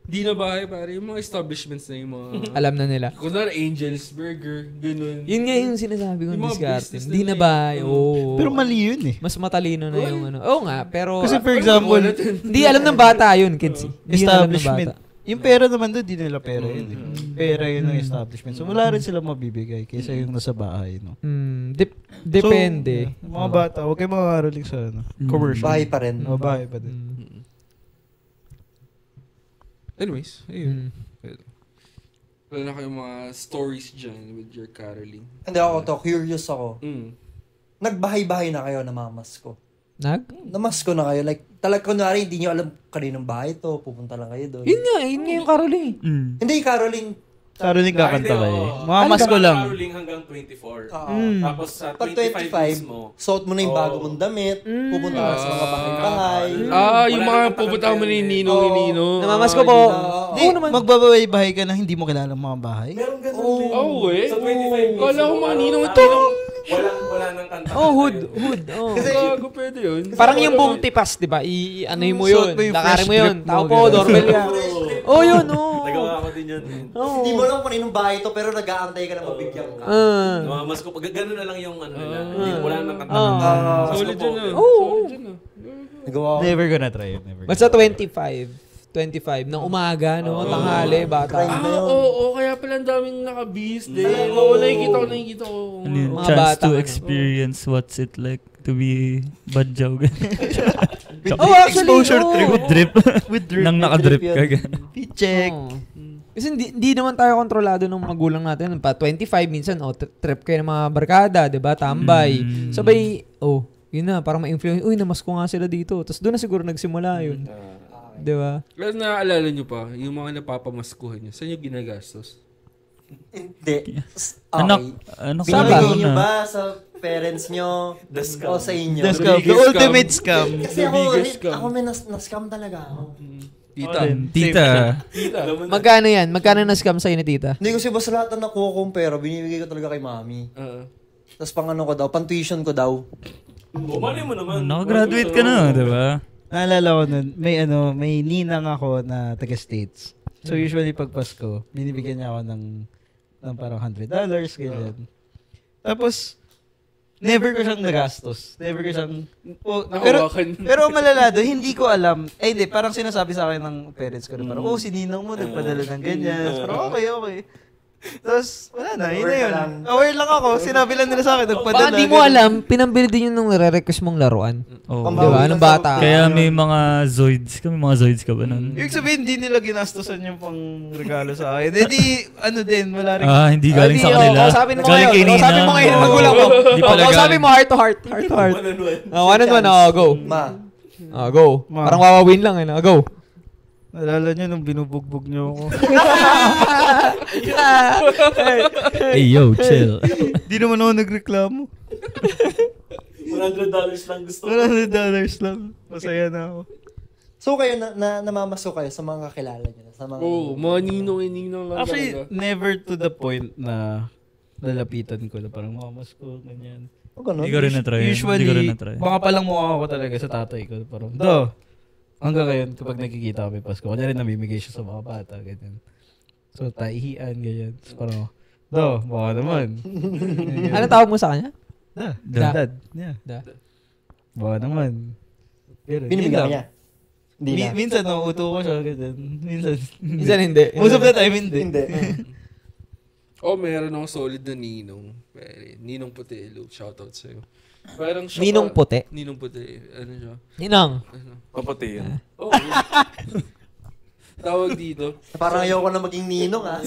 Di na bahay, pare. Yung mga establishments na yung mga... Alam na nila. Kunwari, Angel's Burger, ganun. Yun nga yung sinasabi kong Yung mga diskarte. business Hindi na bahay. Pero mali yun Mas matalino na yung Oo nga, pero... Kasi for example, hindi alam ng bata yun, kids. Hindi alam ng bata. Yung pera naman doon, di nila pera yun. Pera yun ng establishment. So wala rin sila mabibigay kaysa yung nasa bahay, no? Depende. So, mga bata, huwag kayo makakaraling sa commercial. Bahay pa rin. Bahay pa din. Anyways, ayun. Wala na kayong mga stories dyan with your caroling. Hindi curious ako. Nagbahay-bahay na kayo na mamasko. Namasko na kayo. Like, kunwari, hindi nyo alam kaninong bahay to. Pupunta lang kayo doon. Yun nga yung caroling. Hindi, caroling. Caroling kakanta kayo. Mga masko lang. Caroling hanggang 24. Tapos sa Pag 25 mismo. suot mo na yung bago mong damit. Pupunta ka sa mga bahay-bahay. Yung mga pupunta mo ni Ninong. Namamasko po. Magbabahay-bahay ka na hindi mo kilala ang mga bahay. Meron ganun. Sa 25 Kala ko mga Ninong ito. Wala nang kanta. Hood. Kasi, Gago, pwede yun. Parang yung buong tipas, di ba? Ano mo yun. Suot mo yung Lakarin fresh mo yun. drip Tao mo, po, ganun. doorbell ka. Yun, Nagawa ko din yun. hindi mo alam kung kaninong bahay to, pero nag-aantay ka na mabigyan ka. Mas ko, gano'n na lang yung nila. Wala nang kanta. Solid yun Nagawa ko. Never gonna try it. Basta 25 ng umaga, tanghali, bata. Kaya pala ang daming nakabis din. Nakikita ko. Ano yun? Mga Chance bata, to experience what's it like to be badyaw. Actually, With drip. Nang nakadrip ka. Check. Kasi hindi naman tayo kontrolado ng magulang natin. Pa 25 minsan, trip kayo ng mga barkada, 'di ba? Tambay. Sabay, yun na, parang ma-influence. Uy, namasko nga sila dito. Tapos doon na siguro nagsimula yun. 'Di ba? Pero naaalala nyo pa, yung mga napapamaskuhan nyo, saan nyo ginagastos? Hindi. Ano ka Binibigay nyo ba sa parents nyo o sa inyo? The scam. The ultimate scam. Kasi ako may na-scam talaga ako. Tita. Magkano yan? Magkano na-scam sa'yo ni tita? Hindi kasi basta lahat na nakuha kong pera, binibigay ko talaga kay mami. Tapos pang-tuition ko daw. Bumali mo naman. Nakagraduate ka na, di ba? Naalala ko nun, may ninang ako na taga-States. So usually pag Pasko, binibigyan niya ako ng parang $100, ganyan. Tapos, never ko siyang nagastos. Never ko siyang... pero malala doon, hindi ko alam. Hindi, parang sinasabi sa akin ng parents ko na parang, si ninang mo nagpadala ng ganyan. Parang okay. Tapos, wala na, yun na yun. Aware lang ako, sinabi lang nila sa akin, nagpadala. Baka di mo alam, pinambili din yun nung nare-request mong laruan. Di ba? Anong bata? Kaya may mga Zoids ka. May mga Zoids ka ba nun? Ibig sabihin, hindi nila ginastosan yung pang regalo sa akin. Hindi, wala rin. Hindi galing sa kanila. Sabi mo Galing kay Nina. Sabi mo ngayon, magulang mo. Sabi mo heart to heart. Heart to heart. One on one, go. Go. Parang wawawin lang, go. Nalala niyo nung binubugbog niyo ako. Hey, yo, chill. Di naman ako nagreklamo. $100 lang gusto ko. $100 lang. Masaya na ako. So kayo, namamaso kayo sa mga kakilala niyo? Sa mga mga ninong lang. Actually, never to the point na lalapitan ko na parang mamas ko, ganyan. Hindi ko rin na-try. Usually, baka palang mukha ako talaga sa tatay ko. Parang, hanggang ngayon, kapag nakikita kami Pasko, kanya rin namimigay siya sa mga bata, ganyan. So, taihian, ganyan. So, parang, baka naman. Ano tawag mo sa kanya? Dad. Yeah. Baka naman. binibigyan niya? Minsan, nauuto ko siya, ganyan. Minsan hindi. Most of the time, hindi. Meron akong solid na ninong. Ninong Putelo. Shoutout sa'yo. Ninong puti? Ninong puti. Ano siya? Ninang. Paputi yun. Tawag dito. Parang ayoko na maging ninong, ah.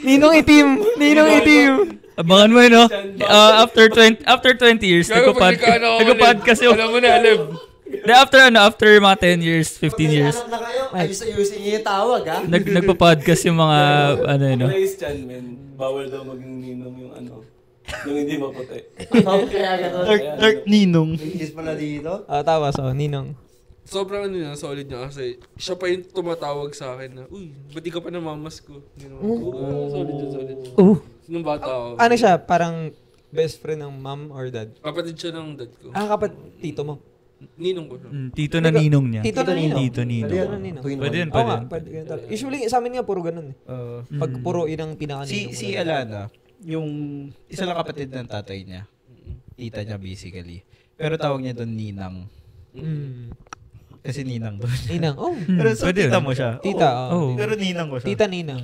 Ninong itim! Ninong itim! Abangan mo yun, no? After 20 years, nagpa-podcast yung... Alam mo na, alam. After mga 10 years, 15 years, Anak na kayo, ayusin niyo yung tawag, ha? nagpa-podcast yung mga, Praise Chan, men. Bawal daw maging ninong yung yung hindi maputi. Kaya gano'n. Dark Ninong. Is pala dito. Tawa, so, Ninong. Sobrang solid niya kasi siya pa yung tumatawag sa akin na, uy, ba't di ka pa namamas ko? Solid yun, solid. Nung bata ako. Ano siya? Parang best friend ng mom or dad? Kapatid siya ng dad ko. Tito mo. Ninong ko siya. tito na ninong niya. Tito na ninong. Tito ninong. Tito na ninong. Pwede yan, Oo pwede nga, yan. pwede ganun talaga. Usually, sa amin nga, puro ganun eh. Pag puro inang pinaka-ninong. Si Alana, yung isa lang kapatid ng tatay niya. Tita niya basically. Pero tawag niya doon Ninang. Kasi Ninang doon. Ninang, Pero so Pwede tita yun. mo siya. Tita, Oo. Pero Ninang ko siya. Tita Ninang.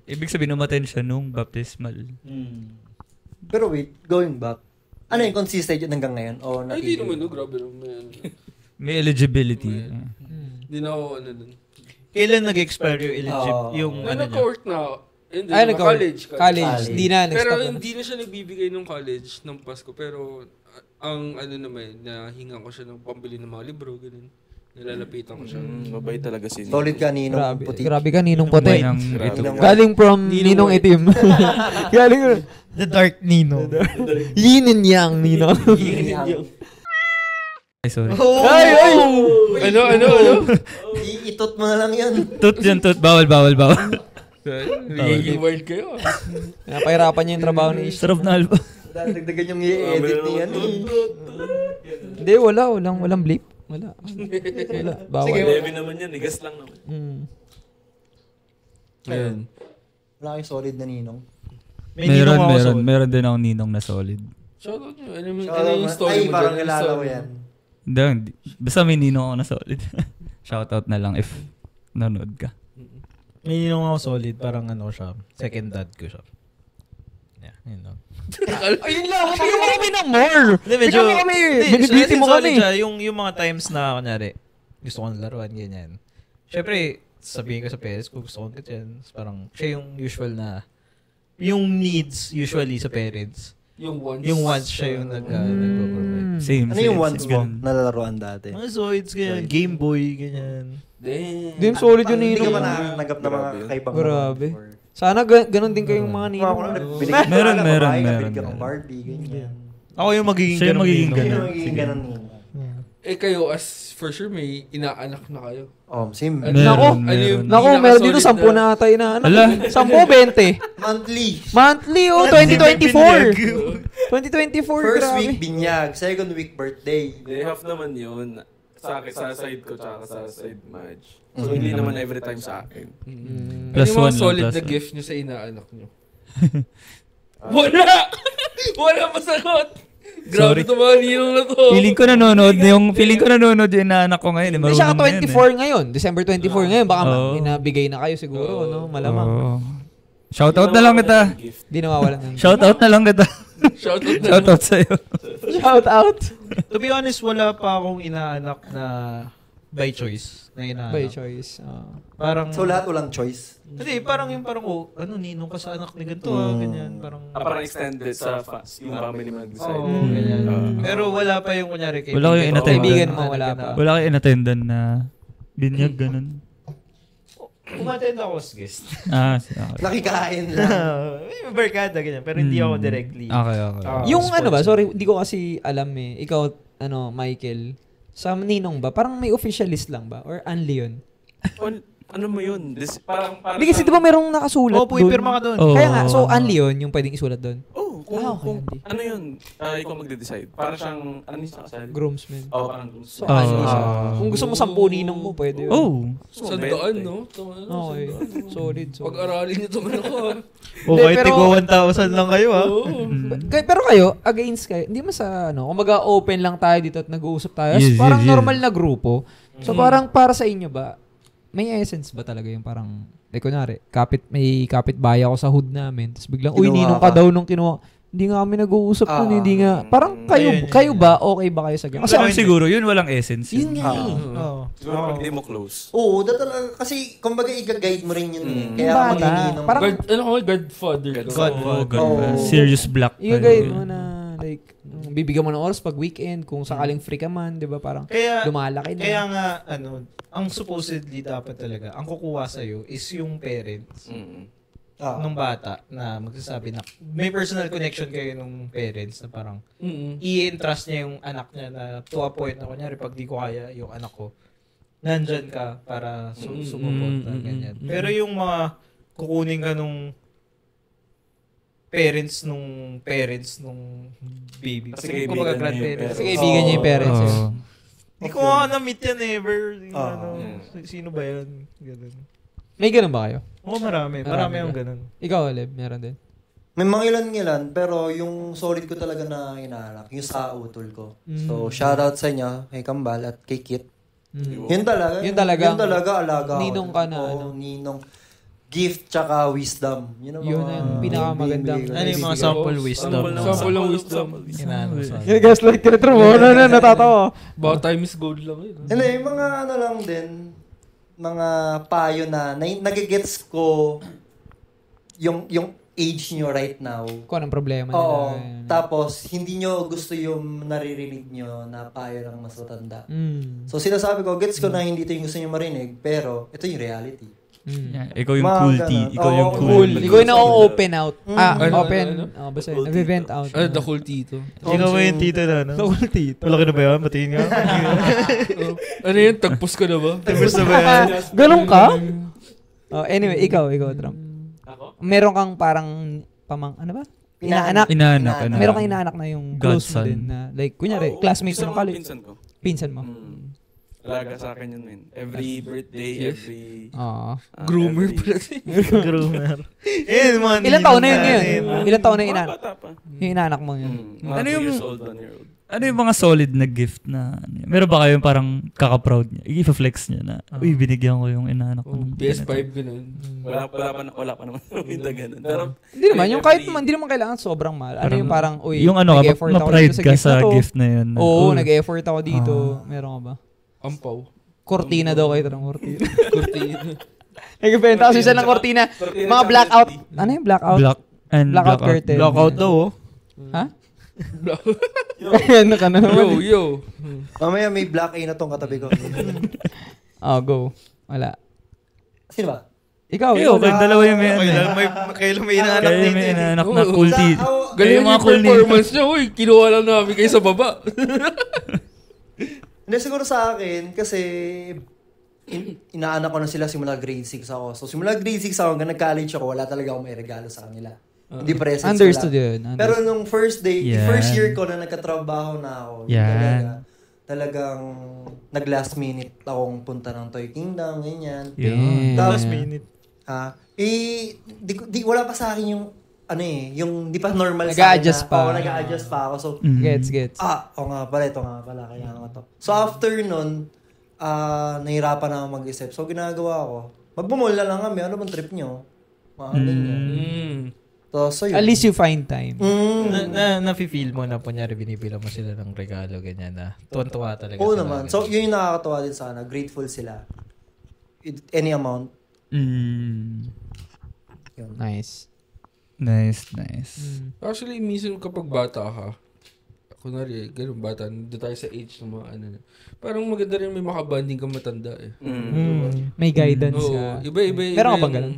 Ibig sabihin, umaten siya nung baptismal. Pero wait, going back. Ano yung consistent yun hanggang ngayon? O Ay, hindi naman, no? Grabe naman. May eligibility. Hindi na ako, dun. Kailan nag-expire yung May ano niya? nag-court na ako. Hindi, Ay, college. College. Di na, Pero nag-stop na. hindi na siya nagbibigay ng college ng Pasko. Pero ang ano naman, nahingan ko siya ng pambili ng mga libro, ganun. Nilalapitan ko siya. Mabait talaga si Ninong. solid ka ninong puti. Grabe ka, Ninong puti. Ng Grabe. ito. Galing from Ninong itim. Galing The Dark Ninong. Yin and Yang, Ninong. Ay, sorry. Ay! Ano? Iitot mo na lang yun. Tut yan, tut. Bawal. Nagiging wild kayo. Napahirapan niya yung trabaho ni Ish. Sarap na alba. Dagdagan yung i-edit niya. Hindi, walang bleep. Wala. Bawal. Levi naman yan, igas lang naman. Ayun. Wala kayong solid na ninong. Meron din akong ninong na solid. Shoutout nyo. Ano yung story Ay, mo parang dyan? kilala ko yan. Hindi. Basta may ninong ako na solid. Shoutout na lang if nanood ka. May ninong ako solid. Parang ano siya. Second dad ko siya. Yeah, yun lang. Ayun lang, bigyan mo kami ng more. Hindi, medyo... Bigyan mo kami. Binibiti mo solid kami. siya. Yung mga times na, kunyari, gusto ko ng laruan, ganyan. Syempre, sabihin ko sa parents ko, gusto ko ng ganyan. Parang, siya yung usual na, yung needs usually sa parents. Yung Yung wants siya yung nagpo-provide. Same. Ano yung same, ones mo ganun. nalalaroan dati? Mga Zoids, ganyan. Game Boy, ganyan. Hindi, solid yun Hindi ka Ninong. ba nakakagap na mga kakaibang Grabe. laruan? Sana ganun din kayong mga Ninong. Meron. Binigyan ka ng Barbie, ganyan. Ako yung magiging Siya yung ganun magiging ninong. Sino magiging ganun ninong? Eh kayo, as for sure, may inaanak na kayo. Same. Meron. Nako, meron dito 10 na tayo na ano. Ala. 10, 20. Monthly. Monthly, 2024. 2024, First grabe. week binyag, second week birthday. They have naman yun. Sa side ko tsaka sa side Madge. So hindi naman every time sa akin. Plus Ano yung mga one lang, solid plus na one. gift nyo sa inaanak nyo? Wala! Wala masagot! Grabe Sorry. ito mga ninong na to. Feeling ko nanonood yung inaanak ko ngayon. Hindi siya Marunong na yan, 24 ngayon. December 24 ngayon. Baka Oo. inabigay na kayo siguro, no? Malamang. Oo. Shoutout na lang kita. Di nawawalan ng Shoutout na lang kita. Shoutout na. Shoutout sa'yo. Shout out. To be honest, wala pa akong inaanak na by choice. Na inaanak. By choice. Parang, So lahat walang choice. hindi, parang ninong ka sa anak ni ganito, ganyan. Parang, Parang extended sa yung family mo nag-decide. ganyan. Pero wala pa yung kunyari kaibigan. Wala kayong inattendan. Kaibigan mo, wala pa. Wala kayo inattendan na binyag, ganun. Umattend ako as guest. Okay. Nakikain lang. May barkada, ganyan. Pero hindi ako directly. Okay. Yung ano ba, sorry, di ko kasi alam eh. Ikaw, Michael, sa ninong ba, parang may official list lang ba? Or only yun? Ano mo yun? Parang Hindi kasi di ba merong nakasulat Oo, doon? pipirma ka doon. Oo. Kaya nga, so only yun yung pwedeng isulat doon? kung okay, hindi. ano yun, ikaw magde-decide. Parang siyang, ano yung kasal? Groomsmen. Oo, parang So, only siya. Kung gusto mo 10 ninong mo, pwede yun. Oh. Sandaan, no? Okay. Solid. Pag-aralin nyo naman ako. O kahit Pero- tigo 1,000 lang kayo, ha? Pero kayo, against kayo, hindi mo sa kumbaga open lang tayo dito at nag-uusap tayo. Yes, Parang yes, yes. normal na grupo. So parang para sa inyo ba, may essence ba talaga yung parang, kunwari, may kapitbahay ako sa hood namin, tapos biglang, uy, Kinuha ninong ka. ka daw nung kinuha. Hindi nga kami nag-uusap nun, hindi nga. Parang Ayun, kayo ba, okay ba kayo sa ganun? Kasi siguro, yun walang essence. Yun nga eh. Siguro pag di mo close. Oo, talaga. Kasi, kumbaga, i-guide mo rin yun eh. Kaya Bata. mag-iinom. Parang, Godfather. Serious black. i-guide mo na, like, bibigyan mo ng oras pag weekend, kung sakaling free ka man, di ba? Parang, Kaya, lumalaki na. kaya nga, ang supposedly dapat talaga, ang kukuha sa'yo is yung parents nung bata na magsasabi na may personal connection kayo nung parents na parang i-entrust niya yung anak niya na to a point na kunyari pag di ko kaya yung anak ko, nandyan ka para sumuporta, ganyan. Pero yung mga kukunin ka nung parents nung baby. Kasi kumbaga kaibigan niya yung grandparents. parents. Kasi kaibigan niya yung parents. eh. Hindi ko nga na-meet yan ever. Sino ba yan? Ganun. May ganun ba kayo? Oo, marami. Marami yung ganun. Ikaw, Oleb, meron din. May mga ilan-ilan, pero yung solid ko talaga na inaanak, yung sa utol ko. So, shoutout sa inyo, kay Kambal at kay Kit. Yun talaga. Yun talaga. Alaga. Ninong ka na, Oo, ninong. Gift tsaka wisdom. Yun ang pinakamagandang. Ano yung mga sample wisdom? Sample ng wisdom. Yung gaslight ka na true. Natatawa. About time is gold lang yun. Hindi, mga ano lang din, mga payo na nagigets ko yung age nyo right now. Kung anong problema nila. Oo. Tapos, hindi nyo gusto yung naririnig nyo na payo ng mas matanda. So, sinasabi ko, gets ko na hindi ito yung gusto nyo marinig, pero ito yung reality. Yeah, ikaw yung Mga cool ganun. tea. Ikaw yung Oo, cool. Ikaw yung na-open out. Ano, Open. ano? Basta yun. Nag-vent out. The cool tito. Ikaw ba yung tito na, no? Cool tito. Malaki na ba yan? Batiin nga. Ano yun? Tagpos ka na ba? Tapos na ba yan? Ganun ka? Anyway, ikaw, Trump. Ako? Meron kang parang ano ba? Inaanak. Inaanak. Meron kang inaanak na yung close mo Godson. din na like, kunyari, classmates mo ng college. Pinsan ko. Pinsan mo. Alaga sa akin yun, man. Every birthday, every... Groomer every- pala. Groomer. Mga Ilan taon na yun ninong ngayon? natin. Ilan taon na yung Mga inaanak? bata pa. Yung inaanak mo yun. Mga Ano 2 yung- years old, 1 year old. Ano yung mga solid na gift na, meron ba kayong parang kaka-proud niya? I-flex niya na, uy, binigyan ko yung inaanak ko. ng PS5 ganito." ganun. Wala pa naman minta ganun. Pero, Hindi naman, yung kahit naman, hindi naman kailangan sobrang mahal. Ano yung parang, uy, Yung ano ka, nag-effort ako ma-pride dito sa ka gift sa na to. gift na yun. na, Oo, "Oh, nag-effort ako dito. Meron ka ba? Ampaw. Cortina daw kayo, Trump. Cortina. Kurtina. Nagbibenta kasi siya ng cortina. Mga blackout. Ano yung blackout? Black and Blackout curtain. Blackout daw, oh. Ha? Ano ka na naman? Yo. Mamaya may black A na tong katabi ko. Go. Wala. Sino ba? Ikaw. Eyo, kayong dalawa yung may ano. Kailan may inaanak Kaya yung dito. may inaanak na Oo. cool tea. Galing Yung mga yung cool tea. performance niya. Uy, kinuha lang namin kayo sa baba. Hindi, siguro sa akin, kasi inaanak ko na sila simula grade 6 ako. So, simula grade 6 ako, hanggang nag-college ako, wala talaga akong may regalo sa kanila. Hindi presents Understood ko lang. yun. Pero nung first day, Yan. first year ko na nagkatrabaho na ako, Yan. talagang nag-last minute akong punta ng Toy Kingdom, ganyan. Yun. Tapos, Last minute. wala pa sa akin yung, yung di pa normal Nag-a-adjust sa akin. pa. Oo, nag-a-adjust pa ako. So, Gets. oo nga pala, ito nga pala, kaya nga to. So, after nun, nahirapan na ako mag-isip. So, ginagawa ko, magbumol na lang kami, ano bang trip nyo? Mga ganyan. So, yun. At least you find time. Na-feel mo na, kunyari, binibila mo sila ng regalo, ganyan na. Tuwan-tuwa talaga. Oo sila, naman. ganyan. So, yun yung nakakatawa din sana. Grateful sila. Any amount. Yun. Nice. Nice. Actually, minsan kapag bata ka, kunwari, ganun bata, doon tayo sa age ng mga ano. Parang maganda rin may makabanding ka matanda eh. May guidance Oo, ka. iba. Meron ka bang ganun?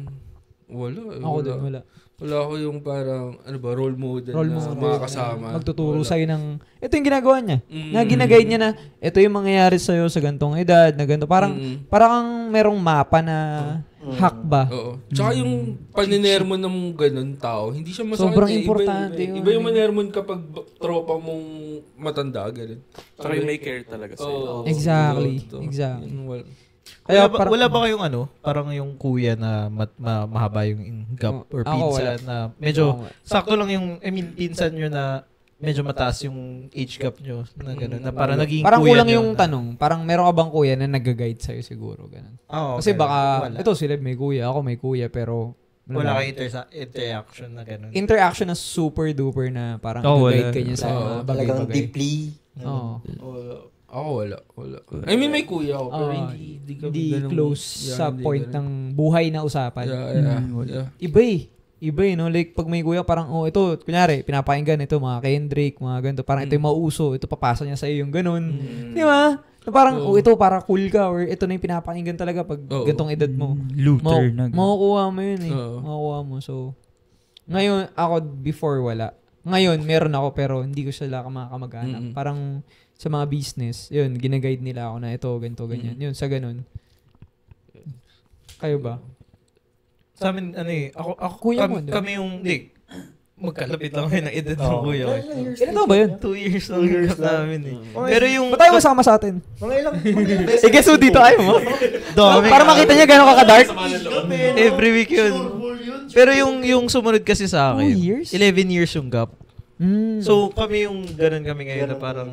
Wala. Ako din, wala. Wala ako yung parang, role model Role na model. mga kasama. Magtuturo Wala. sa'yo ng, ito yung ginagawa niya. Na ginaguide niya na, ito yung mangyayari sa'yo sa gantong edad, na ganito. Parang kang merong mapa na hack ba? Oo. Tsaka yung paninermon ng ganun tao, hindi siya masakit. Sobrang eh. importante yun. Iba yung manermon kapag tropa mong matanda, ganun. Tsaka yung may care talaga sa'yo. Exactly. Kaya wala ba kayong parang yung kuya na mahaba yung gap or Ako, pinsan na medyo sakto lang yung, pinsan nyo na medyo mataas yung age gap nyo na gano'n, na parang naging Parang kuya kulang nyo yung na. tanong. Parang meron ka bang kuya na nag-guide sa'yo siguro? Ganun. Oo, Kasi okay. baka, Wala. ito sila may kuya, ako may kuya, pero Wala kang interaction na gano'n. Interaction na super duper na parang wala. guide ka niya sa Talagang bagay-bagay. deeply. Oo. Ako wala. I mean, may kuya ako, pero hindi kami Hindi ganun- close Yeah, sa hindi point ganun. ng buhay na usapan. Yeah. Iba no? Like, pag may kuya, parang, ito, kunyari, pinapakinggan ito, mga Kendrick, mga ganito. Parang ito yung mauso, ito papasa niya sa iyo yung ganun. Di ba? Na parang, ito, para cool ka, or ito na yung pinapakinggan talaga pag gantong edad mo. Luther na. Makukuha mo yun eh. Oo. Makukuha mo. So, ngayon, ako, before wala. Ngayon, meron ako, pero hindi ko sila kamag-anak. Parang, sa mga business, yun, ginaguide nila ako na ito, ganito, ganyan. Yun, sa ganun. Kayo ba? Sa amin, ako Kuya mo, di ba? kami yung, magkalapit lang kayo ng edad ng kuya ko. Ilan taon ba yun? 2 years lang yung gap namin eh. Pero yung, Ba't tayo masama sa atin? Mga ilang, Guess who dito ayaw mo? dami Para makita niya gano'n ka-dark. every week yun. Pero yung sumunod kasi sa akin, 2 years? 11 years yung gap. So, So kami yung ganun kami ngayon na parang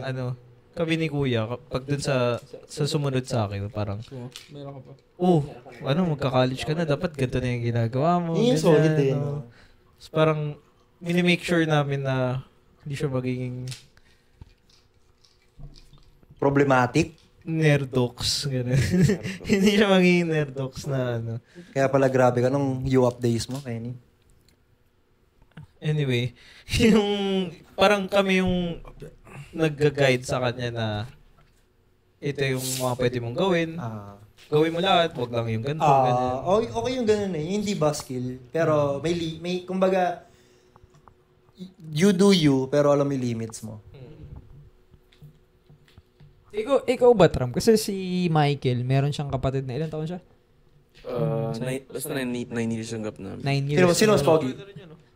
kami ni kuya, pag dun sa sumunod sa akin, parang, Meron ka pa. magka-college ka na, dapat ganito na yung ginagawa mo. Yung ganyan, solid din. no? So, parang, minimake sure namin na hindi siya magiging Problematic. nerdox. Ganun. Hindi siya magiging nerdox na Kaya pala grabe ka nung U-up days mo, Kenny. Anyway, yung parang kami yung nag-guide sa kanya na ito yung mga pwede mong gawin. Gawin mo lahat, wag lang yung ganito, ganyan. Okay yung ganun eh. Hindi ba skill? Pero may kumbaga, you do you, pero alam mo yung limits mo. ikaw ba, Trump? Kasi si Michael, meron siyang kapatid na ilang taon siya? Basta 9 years yung gap namin. 9 years. Sino mas pogi?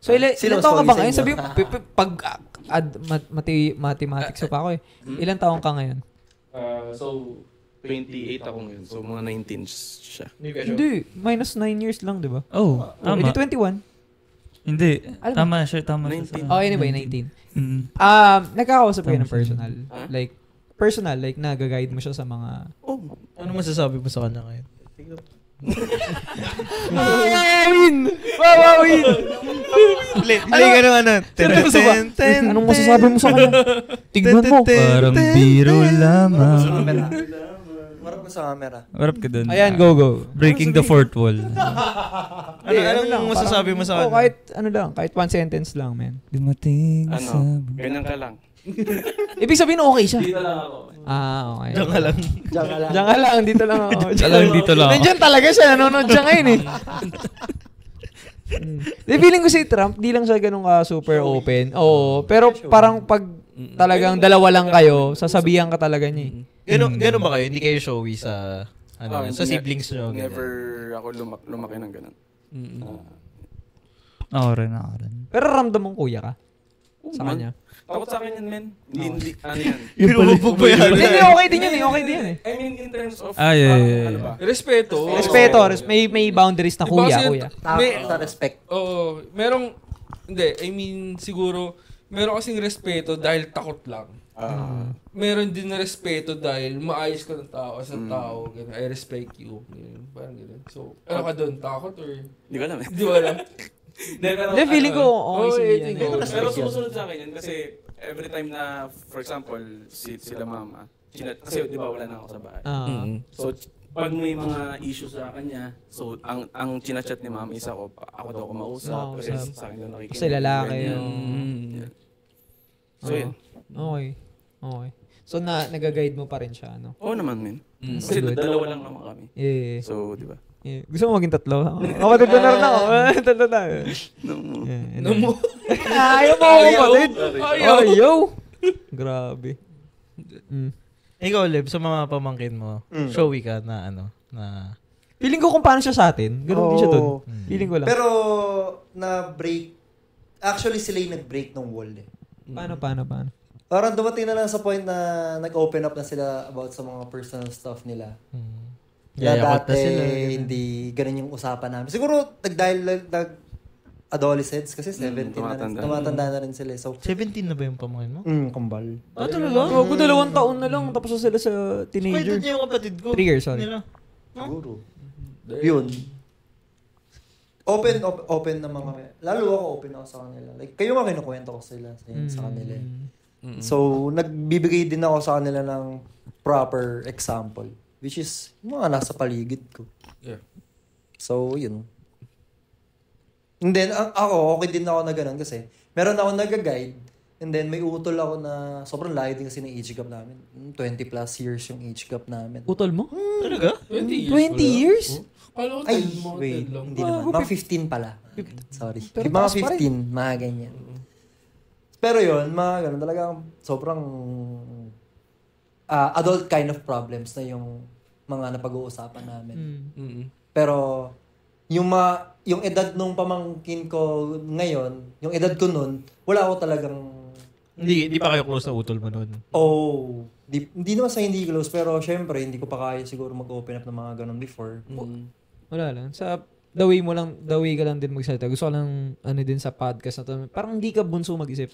So, ilan Sino taon ka mas ba pogi ngayon? sa Sabi inyo? mo, pag mathematics pa ako eh. Ilan taon ka ngayon? So, 28 ako ngayon. So, mga 19 siya. Hindi, minus 9 years lang, di ba? Tama. Hindi 21. Hindi. Alam Tama siya. 19. Oh, anyway, 19. Mm. Nagkakausap kayo ng Tama siya. personal. Like, nag-guide mo siya sa mga... Ano masasabi mo sa kanya ngayon? Wawawin! Play ka naman Seryoso ba? Anong masasabi mo sa kanya? Tignan mo. Parang biro lamang. Marap mo sa camera. Warap ka dun. Ayan, go. Breaking the fourth wall. Anong masasabi mo sa kanya? Kahit one sentence lang, man. Dumating sa... Ganyan ka lang. Ibig sabihin, okay siya. Dito lang ako. Okay. Diyan ka lang. Diyan ka lang, dito lang ako. Dito lang ako. Nandiyan talaga siya, nanonood siya ngayon eh. Feeling ko si Trump, di lang siya ganun ka super open. Oo, pero parang pag talagang dalawa lang kayo, sasabihan ka talaga niya eh. Gano'n ba kayo? Hindi kayo showy sa sa siblings nyo? ganyan? Never ako lumaki ng ganun. Ako rin. Pero ramdam mong kuya ka sa kanya. Takot sa akin yan, men. Hindi, ano yan? Pinumubog ba yan? Hindi, okay din yan eh. I mean, in terms of, Yeah. ano ba? Respeto. May boundaries na kuya. Sa respect. Oo. I mean, siguro, meron kasing respeto dahil takot lang. Meron din na respeto dahil maayos ka ng tao as a tao. Ganun, I respect you. Ganun, parang gano'n. So, ano ka doon? Takot or? Hindi ko alam eh. Hindi mo alam. Hindi, feeling ko okay si yan. Pero sumusunod sa akin yan kasi every time na, for example, sila mama, kasi di ba wala na ako sa bahay. So, pag may mga issues sa kanya, so ang chinachat ni mama isa ako daw kumausap kasi sa akin daw nakikinig. Kasi lalaki. So, yun. Okay. So, nag-guide mo pa rin siya, no? Oo naman, men. Kasi Good. dalawa lang naman kami. Yeah. So, di ba? Yeah. Gusto mo maging tatlo? Kapatid na rin ako. Tatlo tayo. Ayaw mo ako kapatid. Ayaw. Grabe. Ikaw, Leb, sa mga pamangkin mo, showy ka na Feeling ko kung paano siya sa atin, ganun din siya dun. Feeling ko lang. Pero, actually sila yung nag-break ng wall eh. Paano? Parang dumating na lang sa point na nag-open up na sila about sa mga personal stuff nila. Yayakot Dati, na sila. hindi ganun yung usapan namin. Siguro, adolescents kasi 17 na rin. Tumatanda na rin sila. So, 17 na ba yung pamangkin mo? kambal. Talaga? Bago 2 taon na lang, tapos na sila sa teenager. Pwede niya yung kapatid ko. 3 years, sorry. Nila. Siguro. Yun. open naman kami. Lalo ako open ako sa kanila. Like, kayo nga kinukwento ko sa kanila. So, nagbibigay din ako sa kanila ng proper example. Which is, yung mga nasa paligid ko. Yeah. So, yun. And then, ako, okay din ako na ganun kasi meron ako nag-guide. And then, may utol ako na sobrang layo din kasi ng age gap namin. 20 plus years yung age gap namin. Utol mo? Talaga? 20 years? Kala ko Ay, 10 mga wait. 10 lang. Hindi naman. Mga 15 pala. Sorry. Pero Mga taas pa 15, mga ganyan. Pero yun, mga ganun. Talagang sobrang adult kind of problems na yung mga napag-uusapan namin. Pero yung edad nung pamangkin ko ngayon, yung edad ko nun, wala ako talagang... Hindi pa kayo close na utol mo nun? Hindi naman sa hindi close, pero syempre, hindi ko pa kaya siguro mag-open up ng mga ganun before. Wala lang. Sa the way ka lang din magsalita. Gusto ko lang din sa podcast na to. Parang hindi ka bunso mag-isip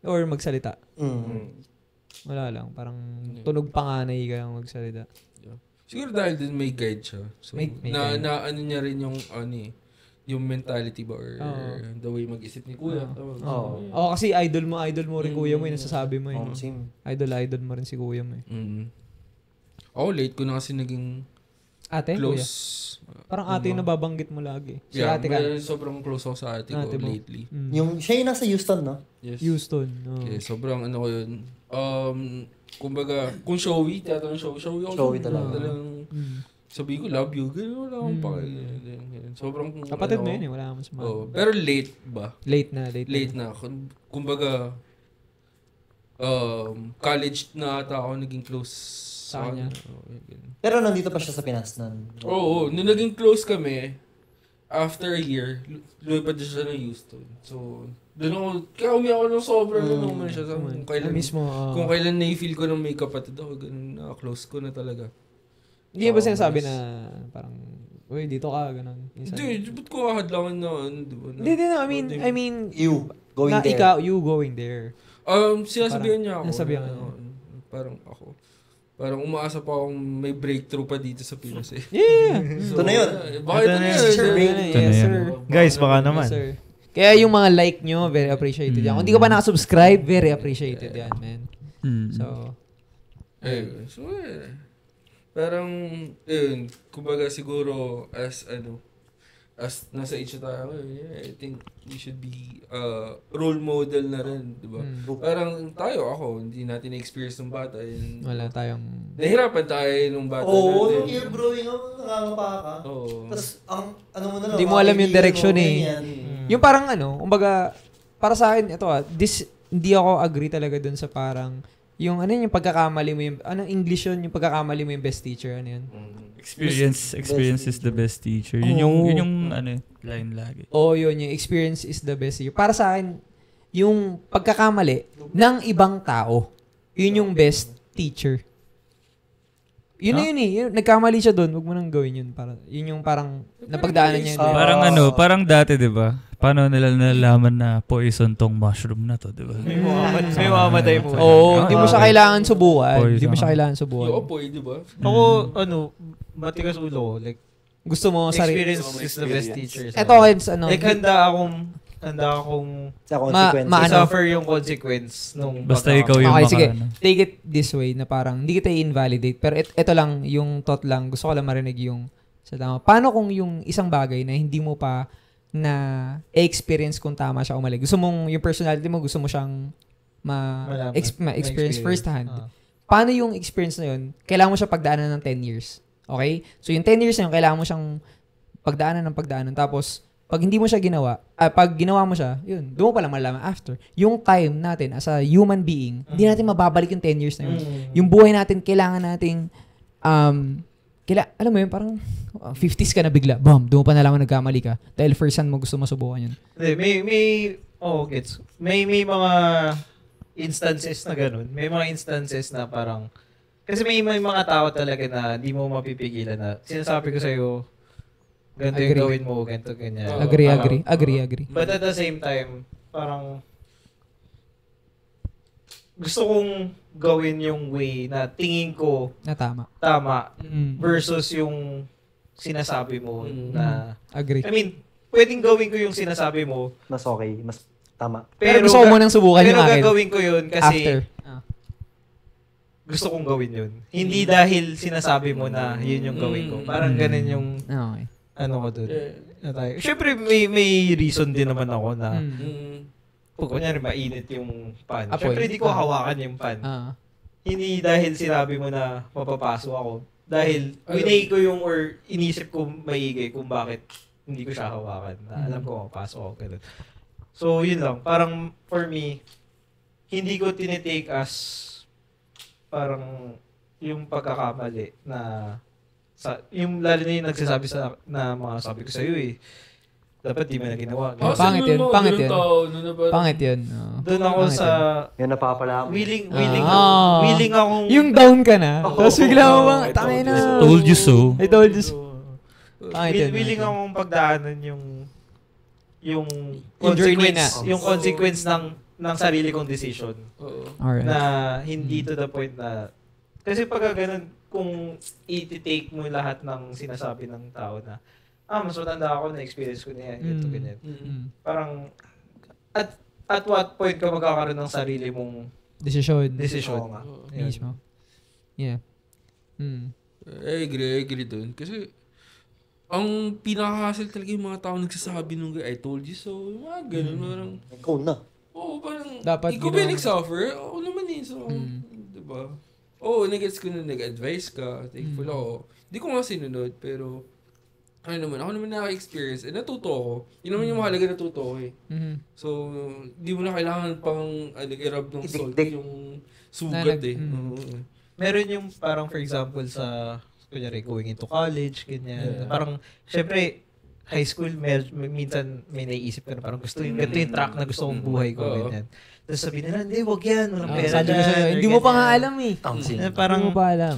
or magsalita. Wala lang. Parang tunog panganay ka lang magsalita. Siguro dahil din may guide siya. So, May na ano niya rin yung yung mentality ba or the way mag-isip ni Kuya. Kasi idol mo rin kuya mo, yung nasasabi mo. Same. Idol mo rin si kuya mo. Late ko na kasi naging Ate? close. Kuya? Parang ate yung nababanggit mo lagi. Si Yeah, ate ka. sobrang close ako sa ate ko Ate mo. lately. Yung siya yung nasa Houston, no? Yes. Houston. Okay, sobrang ko yun. Kumbaga, kung showy, showy ako. Showy talaga. Talagang, sabi ko, love you. Gano'n, wala akong pake. Sobrang, Kapatid mo yun wala akong mas pero late ba? Late na. Kumbaga, college na ata ako naging close Sa kanya. Pero nandito pa siya sa Pinas nun. Oo, nung naging close kami, after a year, lumipat din siya ng Houston. So, doon ako, kaya umiyak ako ng sobra doon naman siya. Kung kailan, kung kailan na-feel ko ng may kapatid ako, ganun na, close ko na talaga. Hindi ba sinasabi na parang, uy, dito ka, ganun. Hindi, ba't ko ahadlangan na, di ba? Hindi, I mean, You going there. Ikaw, you going there. Sinasabihan niya ako. Nasabihan ka. Parang ako. Parang umaasa pa akong may breakthrough pa dito sa Pinas eh. Yeah. Ito na yun. Baka ito na yun. Yes, sir. Guys, baka naman. Yes, sir. Kaya yung mga like nyo, very appreciated yan. Kung hindi ka pa nakasubscribe, very appreciated yan, man. So, parang, yun, kumbaga siguro as nasa age tayo, I think we should be role model na rin, di ba? Parang ako, hindi natin na-experience ng bata. wala tayong... Nahirapan tayo nung bata Yung natin. year growing up, nakangapa ka. Tapos, ano mo na lang. Hindi mo alam yung direction eh. Yung parang kumbaga, para sa akin, ito hindi ako agree talaga dun sa parang, yung yung pagkakamali mo yung, English yun, yung pagkakamali mo yung best teacher, yun? Experience is the best teacher. Yun yung line lagi. Yun, yung experience is the best teacher. Para sa akin, yung pagkakamali ng ibang tao, yun yung best teacher. Yun na yun eh. Nagkamali siya doon, huwag mo nang gawin yun. Yun yung parang napagdaanan niya. Parang parang dati, di ba? Paano nila nalalaman na poison tong mushroom na to, di ba? May mamamatay mo. Hindi mo siya kailangan subukan. Hindi mo siya kailangan subukan. Yung apoy, di ba? Ako, matigas ulo ko. Like, gusto mo experience is the best teacher. Ito, Kens, like, handa akong sa consequences. suffer yung consequence nung basta ikaw yung okay, sige. Take it this way na parang hindi kita i-invalidate pero ito lang yung thought lang gusto ko lang marinig yung sa tama. Paano kung yung isang bagay na hindi mo pa na experience kung tama siya o mali? Gusto mong yung personality mo gusto mo siyang ma-experience first hand. Paano yung experience na yun? Kailangan mo siya pagdaanan ng 10 years. Okay? So yung 10 years na yun kailangan mo siyang pagdaanan tapos pag hindi mo siya ginawa, pag ginawa mo siya, yun, doon mo palang malalaman after. Yung time natin as a human being, hindi natin mababalik yung 10 years na yun. Yung buhay natin, kailangan nating, alam mo yun, parang 50s ka na bigla, boom, doon mo pa nalaman nagkamali ka. Dahil first hand mo gusto masubukan yun. Gets. May mga instances na ganun. May mga instances na parang, kasi may mga tao talaga na hindi mo mapipigilan na, sinasabi ko sa'yo, ganito yung gawin mo, ganito, ganyan. Agree. But at the same time, parang gusto kong gawin yung way na tingin ko na tama versus yung sinasabi mo na agree. I mean, pwedeng gawin ko yung sinasabi mo. Mas okay, mas tama. Pero gusto ko munang subukan yung akin. Pero gagawin ko yun kasi After. gusto kong gawin yun. Hindi dahil sinasabi mo na yun yung gawin ko. Parang ganun yung Okay. ano ko doon. Siyempre may reason din naman ako na pag kunyari mainit yung pan. Apoy. Siyempre di ko hawakan yung pan. Hindi dahil sinabi mo na mapapaso ako. Dahil winay ko yung or inisip ko maigi kung bakit hindi ko siya hawakan. Na alam ko mapapasok ako. Ganun. So yun lang. Parang for me, hindi ko tinitake as parang yung pagkakamali na yung lalo na yung nagsasabi na mga sabi ko sa iyo dapat di mo na ginawa. Pangit yun. Pangit yun. Doon ako sa Yan napapala ako. willing akong yung down ka na. Tapos bigla mo bang, tangin na. Told you so. I told you so. Pangit yun. willing akong pagdaanan yung journey na. consequence ng sarili kong decision. Alright. Na hindi to the point na kasi pag ganun kung i-take mo lahat ng sinasabi ng tao na mas matanda ako na experience ko na yan, ito ganyan. Parang at what point ka magkakaroon ng sarili mong Decision. Mismo. Yeah. I agree dun. Kasi ang pinaka-hassle talaga yung mga tao nagsasabi nung I told you so. Yung mga ganun. Parang, Ikaw na. parang, Dapat ikaw ba yung nag-suffer? Ako naman so, diba? Nag-gets ko na nag-advise ka. Thankful ako. Di ko nga sinunod, pero, ako naman naka-experience. Natuto ako. Yun naman yung mahalaga natuto ako So, di mo na kailangan pang i-rub ng salt yung sugat Meron yung parang for example sa kunyari going into college, ganyan. Parang, syempre, high school, minsan may naiisip ka na parang gusto yung ganito yung track na gusto kong buhay ko, ganyan. Tapos sabi nila, hindi, wag yan, walang pera dyan. Hindi mo pa nga alam Parang, hindi mo pa alam.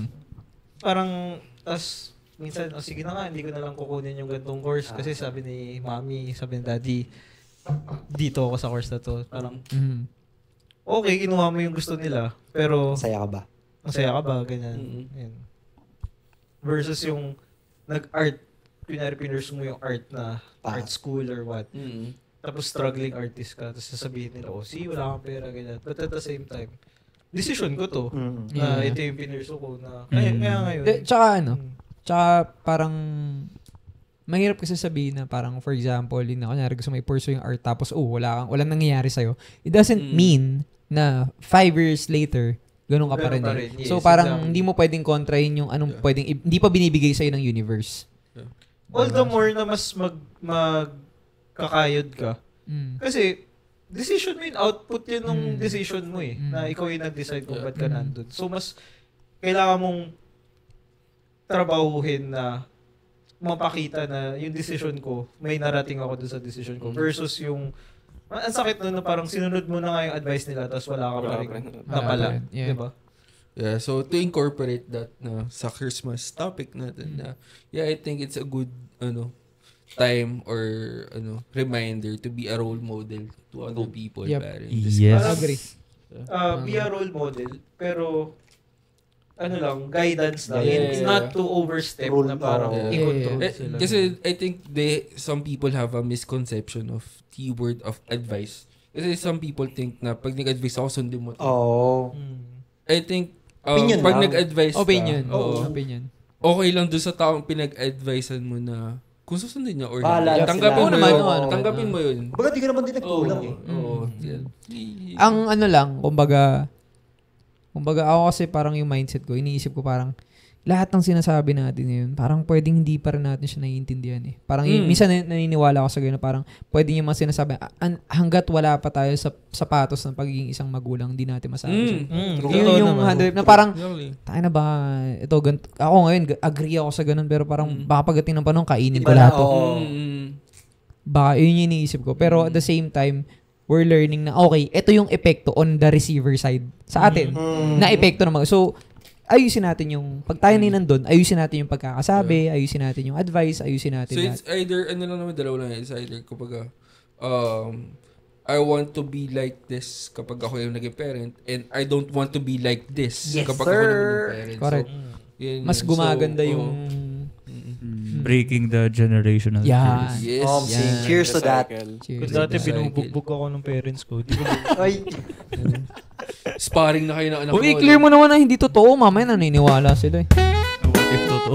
Parang, tapos, minsan, sige na nga, hindi ko na lang kukunin yung gantong course kasi sabi ni mami, sabi ni daddy, dito ako sa course na to. Parang, okay, kinuha mo yung gusto nila, pero, Masaya ka ba? Masaya ka ba? Ganyan. Versus yung nag-art, pinurse mo yung art na art school or what. Tapos struggling artist ka, tapos sasabihin nila, wala kang pera, ganyan. But at the same time, decision ko to. Na ito yung pinurse ko na, kaya ngayon. Tsaka parang mahirap kasi sabihin na parang for example, kunyari gusto mo i-pursue yung art tapos walang nangyayari sa'yo. It doesn't mean na 5 years later, ganun ka pa rin. Yes, so parang hindi mo pwedeng kontrahin yung anong pwedeng, hindi pa binibigay sa'yo ng universe. All the more na mas magkakayod ka. Kasi decision mo yun, output yun ng decision mo na ikaw yung nag-decide kung ba't ka nandun. So mas kailangan mong trabahuhin na mapakita na yung decision ko, may narating ako dun sa decision ko versus yung ang sakit nun na parang sinunod mo na nga yung advice nila tapos wala ka pa rin napala. Diba? Yeah, so to incorporate that sa Christmas topic natin I think it's a good time or reminder to be a role model to other people. Yes. Agree. Be a role model pero guidance lang. Yeah. Not to overstep na parang i-control sila. Kasi I think some people have a misconception of the word of advice. Kasi some people think na pag nag-advise ako, sundin mo to. I think pag nag-advise ka, opinion. okay lang doon sa taong pinag-advisean mo na kung susundin niya or Bahala tanggapin sila. mo yun. Tanggapin mo yun. Baga di ka naman din nagkulang Ang kumbaga ako kasi parang yung mindset ko, iniisip ko parang lahat ng sinasabi natin ngayon, parang pwedeng hindi pa rin natin siya naiintindihan Parang minsan naniniwala ako sa gano'n, parang pwedeng yung mga sinasabi, hanggat wala pa tayo sa sapatos ng pagiging isang magulang, hindi natin masabi. Yun yung 100, na parang, tayo na ba, ito, ako ngayon, agree ako sa gano'n, pero parang baka pagdating ng panahon, kainin ko lahat to. Baka yun yung iniisip ko. Pero at the same time, we're learning na, okay, ito yung epekto on the receiver side sa atin, na epekto naman. So, ayusin natin yung, pag tayo na nandun, ayusin natin yung pagkakasabi, ayusin natin yung advice, ayusin natin so it's either, dalawa lang it's either kapag I want to be like this kapag ako yung naging parent and I don't want to be like this kapag ako naging parent. Correct. So, mas gumaganda yung breaking the generational Yeah. curse. Yes. Cheers to that. Cheers. Kasi dati binubugbog ako ng parents ko. Di ko Ay, Sparring na kayo ng anak mo. Uy, clear mo naman na hindi totoo. Mamaya naniniwala sila eh. What if totoo?